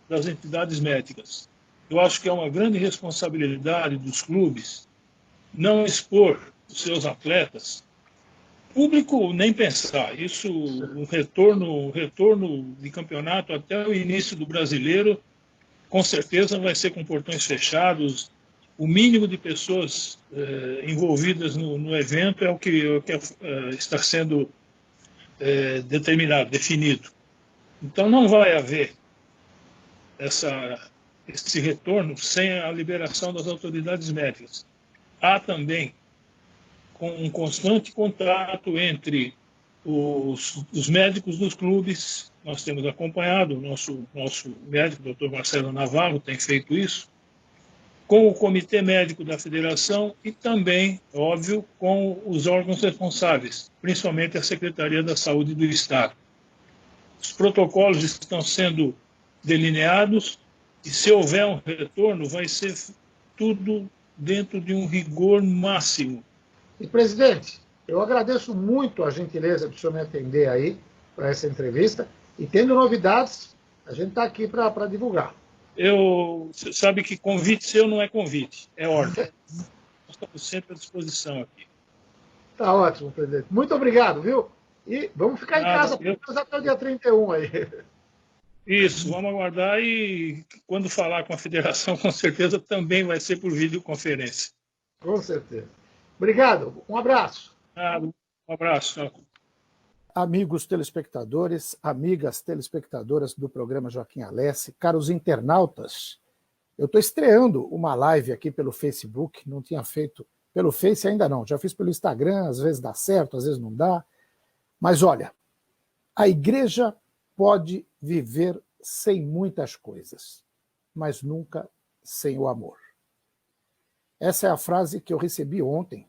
das entidades médicas. Eu acho que é uma grande responsabilidade dos clubes não expor os seus atletas. Público, nem pensar. Isso, um retorno de campeonato até o início do Brasileiro, com certeza vai ser com portões fechados. O mínimo de pessoas envolvidas no evento é o que está sendo determinado, definido. Então não vai haver esse retorno sem a liberação das autoridades médicas. Há também um constante contato entre os médicos dos clubes. Nós temos acompanhado, o nosso médico, o Dr. Marcelo Navarro, tem feito isso, com o comitê médico da federação e também, óbvio, com os órgãos responsáveis, principalmente a Secretaria da Saúde do Estado. Os protocolos estão sendo delineados e, se houver um retorno, vai ser tudo dentro de um rigor máximo. E, presidente, eu agradeço muito a gentileza do senhor me atender aí para essa entrevista. E, tendo novidades, a gente está aqui para divulgar. Você sabe que convite seu não é convite, é ordem. Nós estamos sempre à disposição aqui. Tá ótimo, presidente. Muito obrigado, viu? E vamos ficar em casa até o dia 31 aí. Isso, vamos aguardar e quando falar com a federação, com certeza também vai ser por videoconferência. Com certeza. Obrigado, um abraço. Um abraço. Tchau. Amigos telespectadores, amigas telespectadoras do programa Joaquim Alessi, caros internautas, eu estou estreando uma live aqui pelo Facebook, não tinha feito pelo Face ainda não, já fiz pelo Instagram, às vezes dá certo, às vezes não dá, mas olha, a igreja pode viver sem muitas coisas, mas nunca sem o amor. Essa é a frase que eu recebi ontem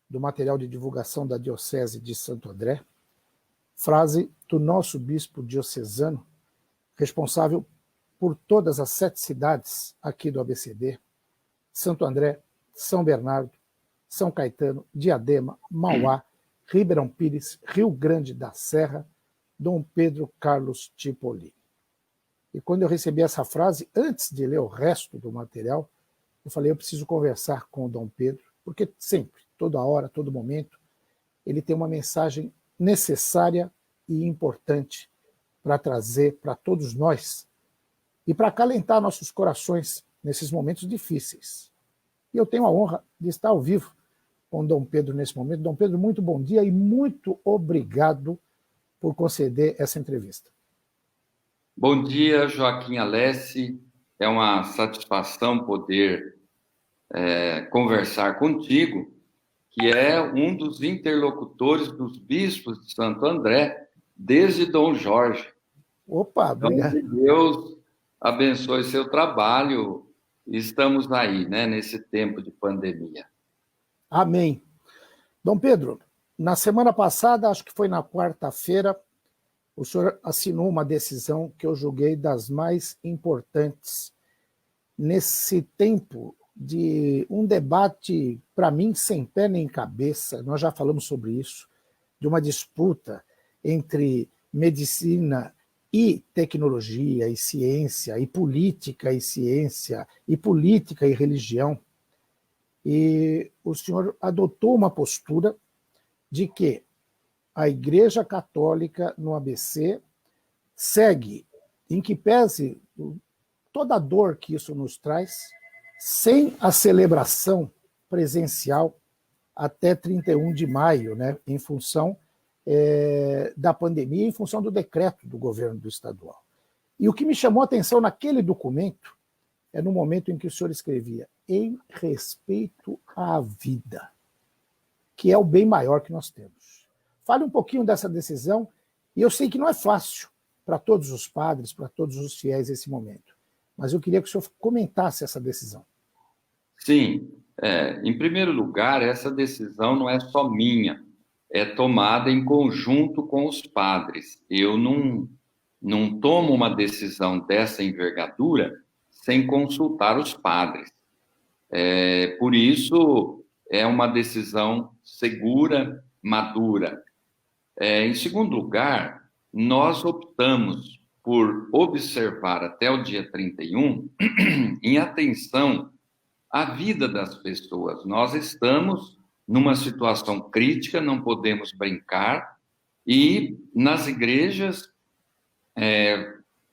do material de divulgação da Diocese de Santo André, frase do nosso bispo diocesano, responsável por todas as 7 cidades aqui do ABCD, Santo André, São Bernardo, São Caetano, Diadema, Mauá, Ribeirão Pires, Rio Grande da Serra, Dom Pedro Carlos Tipolini. E quando eu recebi essa frase, antes de ler o resto do material, eu falei, eu preciso conversar com o Dom Pedro, porque sempre, toda hora, todo momento, ele tem uma mensagem necessária e importante para trazer para todos nós e para acalentar nossos corações nesses momentos difíceis. E eu tenho a honra de estar ao vivo com o Dom Pedro nesse momento. Dom Pedro, muito bom dia e muito obrigado por conceder essa entrevista. Bom dia, Joaquim Alessi. É uma satisfação poder conversar contigo, que é um dos interlocutores dos bispos de Santo André desde Dom Jorge. Opa, obrigado. Então, que Deus abençoe seu trabalho. Estamos aí, né, nesse tempo de pandemia. Amém. Dom Pedro, na semana passada, acho que foi na quarta-feira, o senhor assinou uma decisão que eu julguei das mais importantes nesse tempo de um debate, para mim, sem pé nem cabeça, nós já falamos sobre isso, de uma disputa entre medicina e tecnologia e ciência, e política e ciência, e política e religião. E o senhor adotou uma postura de que a Igreja Católica no ABC segue, em que pese toda a dor que isso nos traz, sem a celebração presencial até 31 de maio, né, em função da pandemia, em função do decreto do governo do estadual. E o que me chamou a atenção naquele documento é no momento em que o senhor escrevia em respeito à vida, que é o bem maior que nós temos. Fale um pouquinho dessa decisão, e eu sei que não é fácil para todos os padres, para todos os fiéis esse momento, mas eu queria que o senhor comentasse essa decisão. Sim, em primeiro lugar, essa decisão não é só minha, é tomada em conjunto com os padres. Eu não tomo uma decisão dessa envergadura sem consultar os padres. Por isso, é uma decisão segura, madura. Em segundo lugar, nós optamos por observar até o dia 31, em atenção à vida das pessoas. Nós estamos numa situação crítica, não podemos brincar, e nas igrejas,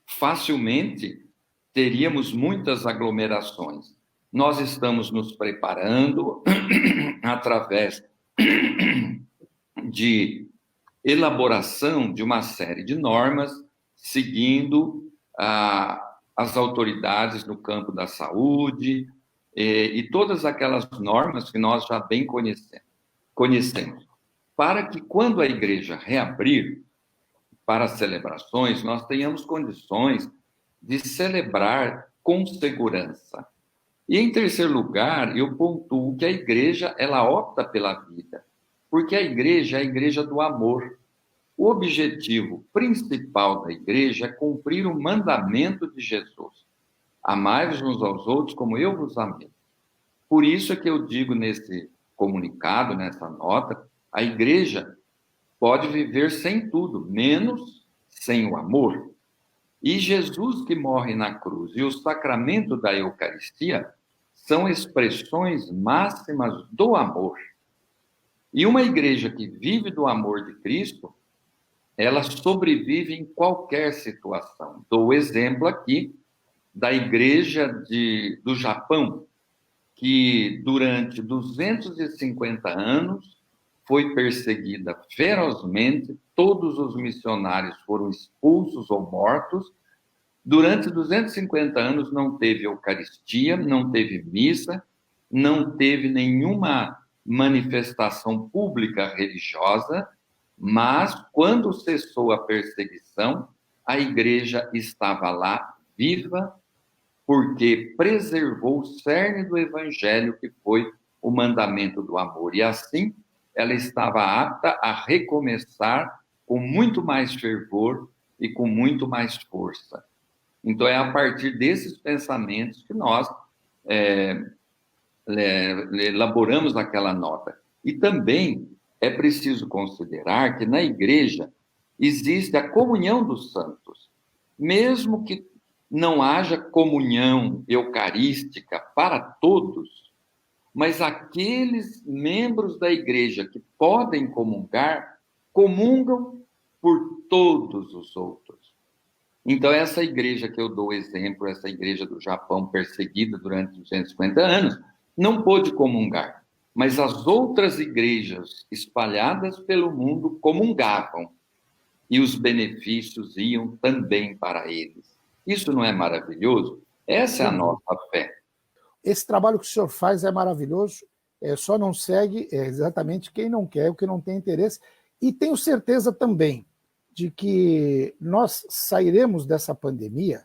facilmente, teríamos muitas aglomerações. Nós estamos nos preparando através de elaboração de uma série de normas, seguindo as autoridades no campo da saúde e todas aquelas normas que nós já bem conhecemos, para que quando a igreja reabrir para as celebrações, nós tenhamos condições de celebrar com segurança. E, em terceiro lugar, eu pontuo que a igreja, ela opta pela vida, porque a igreja é a igreja do amor. O objetivo principal da igreja é cumprir o mandamento de Jesus. Amai-vos uns aos outros como eu vos amei. Por isso é que eu digo nesse comunicado, nessa nota, a igreja pode viver sem tudo, menos sem o amor. E Jesus que morre na cruz e o sacramento da Eucaristia são expressões máximas do amor. E uma igreja que vive do amor de Cristo, ela sobrevive em qualquer situação. Dou o exemplo aqui da igreja do Japão, que durante 250 anos foi perseguida ferozmente, todos os missionários foram expulsos ou mortos. Durante 250 anos não teve Eucaristia, não teve missa, não teve nenhuma manifestação pública religiosa, mas quando cessou a perseguição, a igreja estava lá viva, porque preservou o cerne do evangelho, que foi o mandamento do amor. E assim, ela estava apta a recomeçar com muito mais fervor e com muito mais força. Então, é a partir desses pensamentos que nós elaboramos aquela nota. E também é preciso considerar que na igreja existe a comunhão dos santos. Mesmo que não haja comunhão eucarística para todos, mas aqueles membros da igreja que podem comungar, comungam por todos os outros. Então, essa igreja que eu dou exemplo, essa igreja do Japão, perseguida durante 250 anos, não pôde comungar, mas as outras igrejas espalhadas pelo mundo comungavam, e os benefícios iam também para eles. Isso não é maravilhoso? Essa é a nossa fé. Esse trabalho que o senhor faz é maravilhoso, só não segue exatamente quem não quer, o que não tem interesse, e tenho certeza também de que nós sairemos dessa pandemia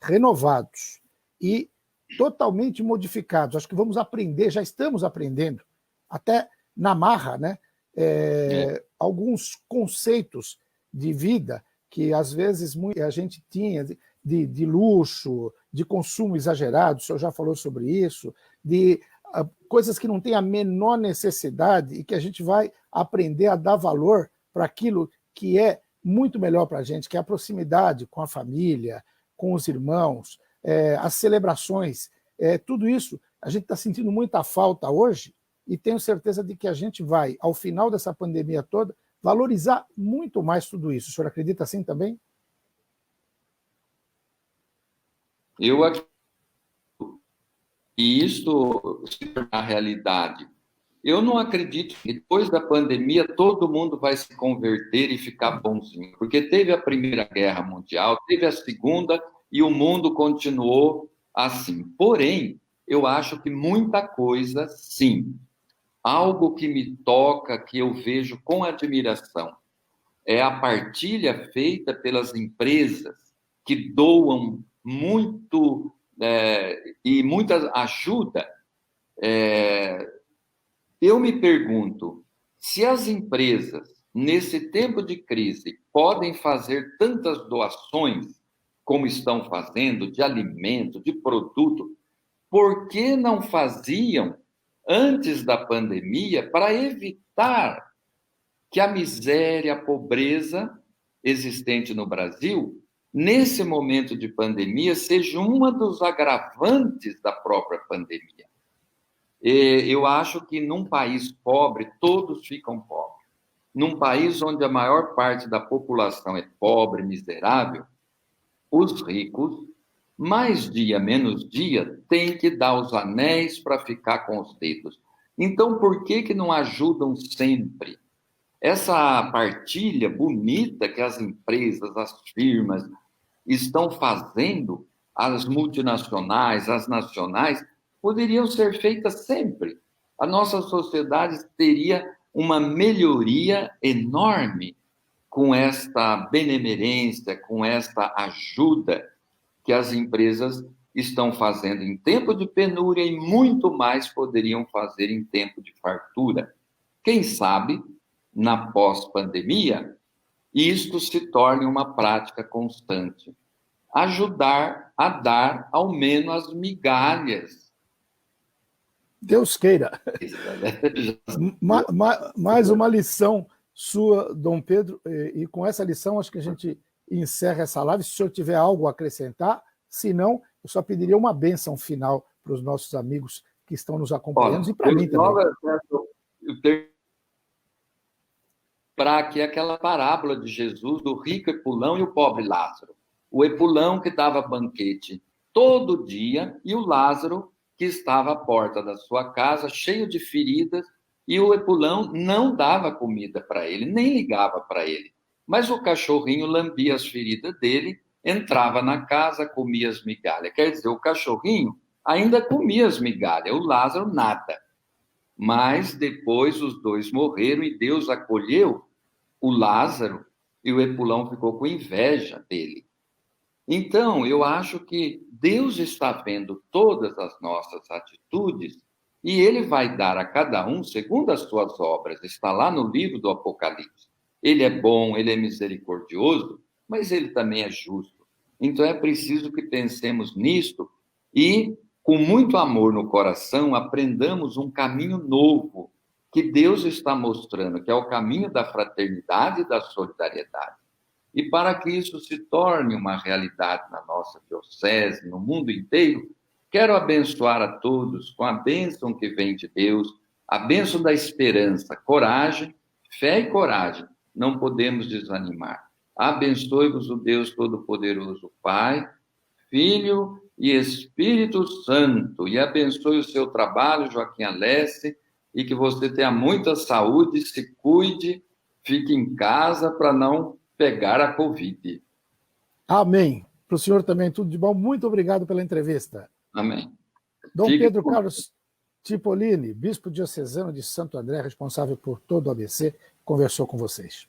renovados e totalmente modificados. Acho que vamos aprender, já estamos aprendendo, até na marra, né? Alguns conceitos de vida que às vezes a gente tinha de luxo, de consumo exagerado, o senhor já falou sobre isso, de coisas que não têm a menor necessidade e que a gente vai aprender a dar valor para aquilo que é muito melhor para a gente, que é a proximidade com a família, com os irmãos, as celebrações, tudo isso a gente está sentindo muita falta hoje e tenho certeza de que a gente vai, ao final dessa pandemia toda, valorizar muito mais tudo isso. O senhor acredita assim também? Eu acredito que isso se tornar realidade. Eu não acredito que depois da pandemia todo mundo vai se converter e ficar bonzinho, porque teve a Primeira Guerra Mundial, teve a Segunda e o mundo continuou assim. Porém, eu acho que muita coisa, sim, algo que me toca, que eu vejo com admiração, é a partilha feita pelas empresas que doam muito e muita ajuda. Eu me pergunto, se as empresas, nesse tempo de crise, podem fazer tantas doações como estão fazendo, de alimento, de produto, por que não faziam antes da pandemia para evitar que a miséria, a pobreza existente no Brasil, nesse momento de pandemia, seja uma dos agravantes da própria pandemia? Eu acho que num país pobre, todos ficam pobres. Num país onde a maior parte da população é pobre, miserável, os ricos, mais dia, menos dia, têm que dar os anéis para ficar com os dedos. Então, por que não ajudam sempre? Essa partilha bonita que as empresas, as firmas estão fazendo, as multinacionais, as nacionais, poderiam ser feitas sempre. A nossa sociedade teria uma melhoria enorme com esta benemerência, com esta ajuda que as empresas estão fazendo em tempo de penúria e muito mais poderiam fazer em tempo de fartura. Quem sabe, na pós-pandemia, isto se torne uma prática constante. Ajudar a dar ao menos as migalhas. Deus queira. Mais uma lição sua, Dom Pedro, e com essa lição acho que a gente encerra essa live. Se o senhor tiver algo a acrescentar, se não, eu só pediria uma bênção final para os nossos amigos que estão nos acompanhando. Olha, e para mim também. Para que aquela parábola de Jesus do rico Epulão e o pobre Lázaro. O Epulão que dava banquete todo dia e o Lázaro que estava à porta da sua casa, cheio de feridas, e o Epulão não dava comida para ele, nem ligava para ele. Mas o cachorrinho lambia as feridas dele, entrava na casa, comia as migalhas. Quer dizer, o cachorrinho ainda comia as migalhas, o Lázaro nada. Mas depois os dois morreram e Deus acolheu o Lázaro e o Epulão ficou com inveja dele. Então, eu acho que Deus está vendo todas as nossas atitudes e Ele vai dar a cada um segundo as suas obras. Está lá no livro do Apocalipse. Ele é bom, Ele é misericordioso, mas Ele também é justo. Então, é preciso que pensemos nisto e, com muito amor no coração, aprendamos um caminho novo que Deus está mostrando, que é o caminho da fraternidade e da solidariedade. E para que isso se torne uma realidade na nossa diocese, no mundo inteiro, quero abençoar a todos com a bênção que vem de Deus, a bênção da esperança, coragem, fé e coragem. Não podemos desanimar. Abençoe-vos o Deus Todo-Poderoso, Pai, Filho e Espírito Santo. E abençoe o seu trabalho, Joaquim Alessi, e que você tenha muita saúde, se cuide, fique em casa para não pegar a Covid. Amém. Para o senhor também tudo de bom. Muito obrigado pela entrevista. Amém. Dom Pedro Carlos Cipollini, bispo diocesano de Santo André, responsável por todo o ABC, conversou com vocês.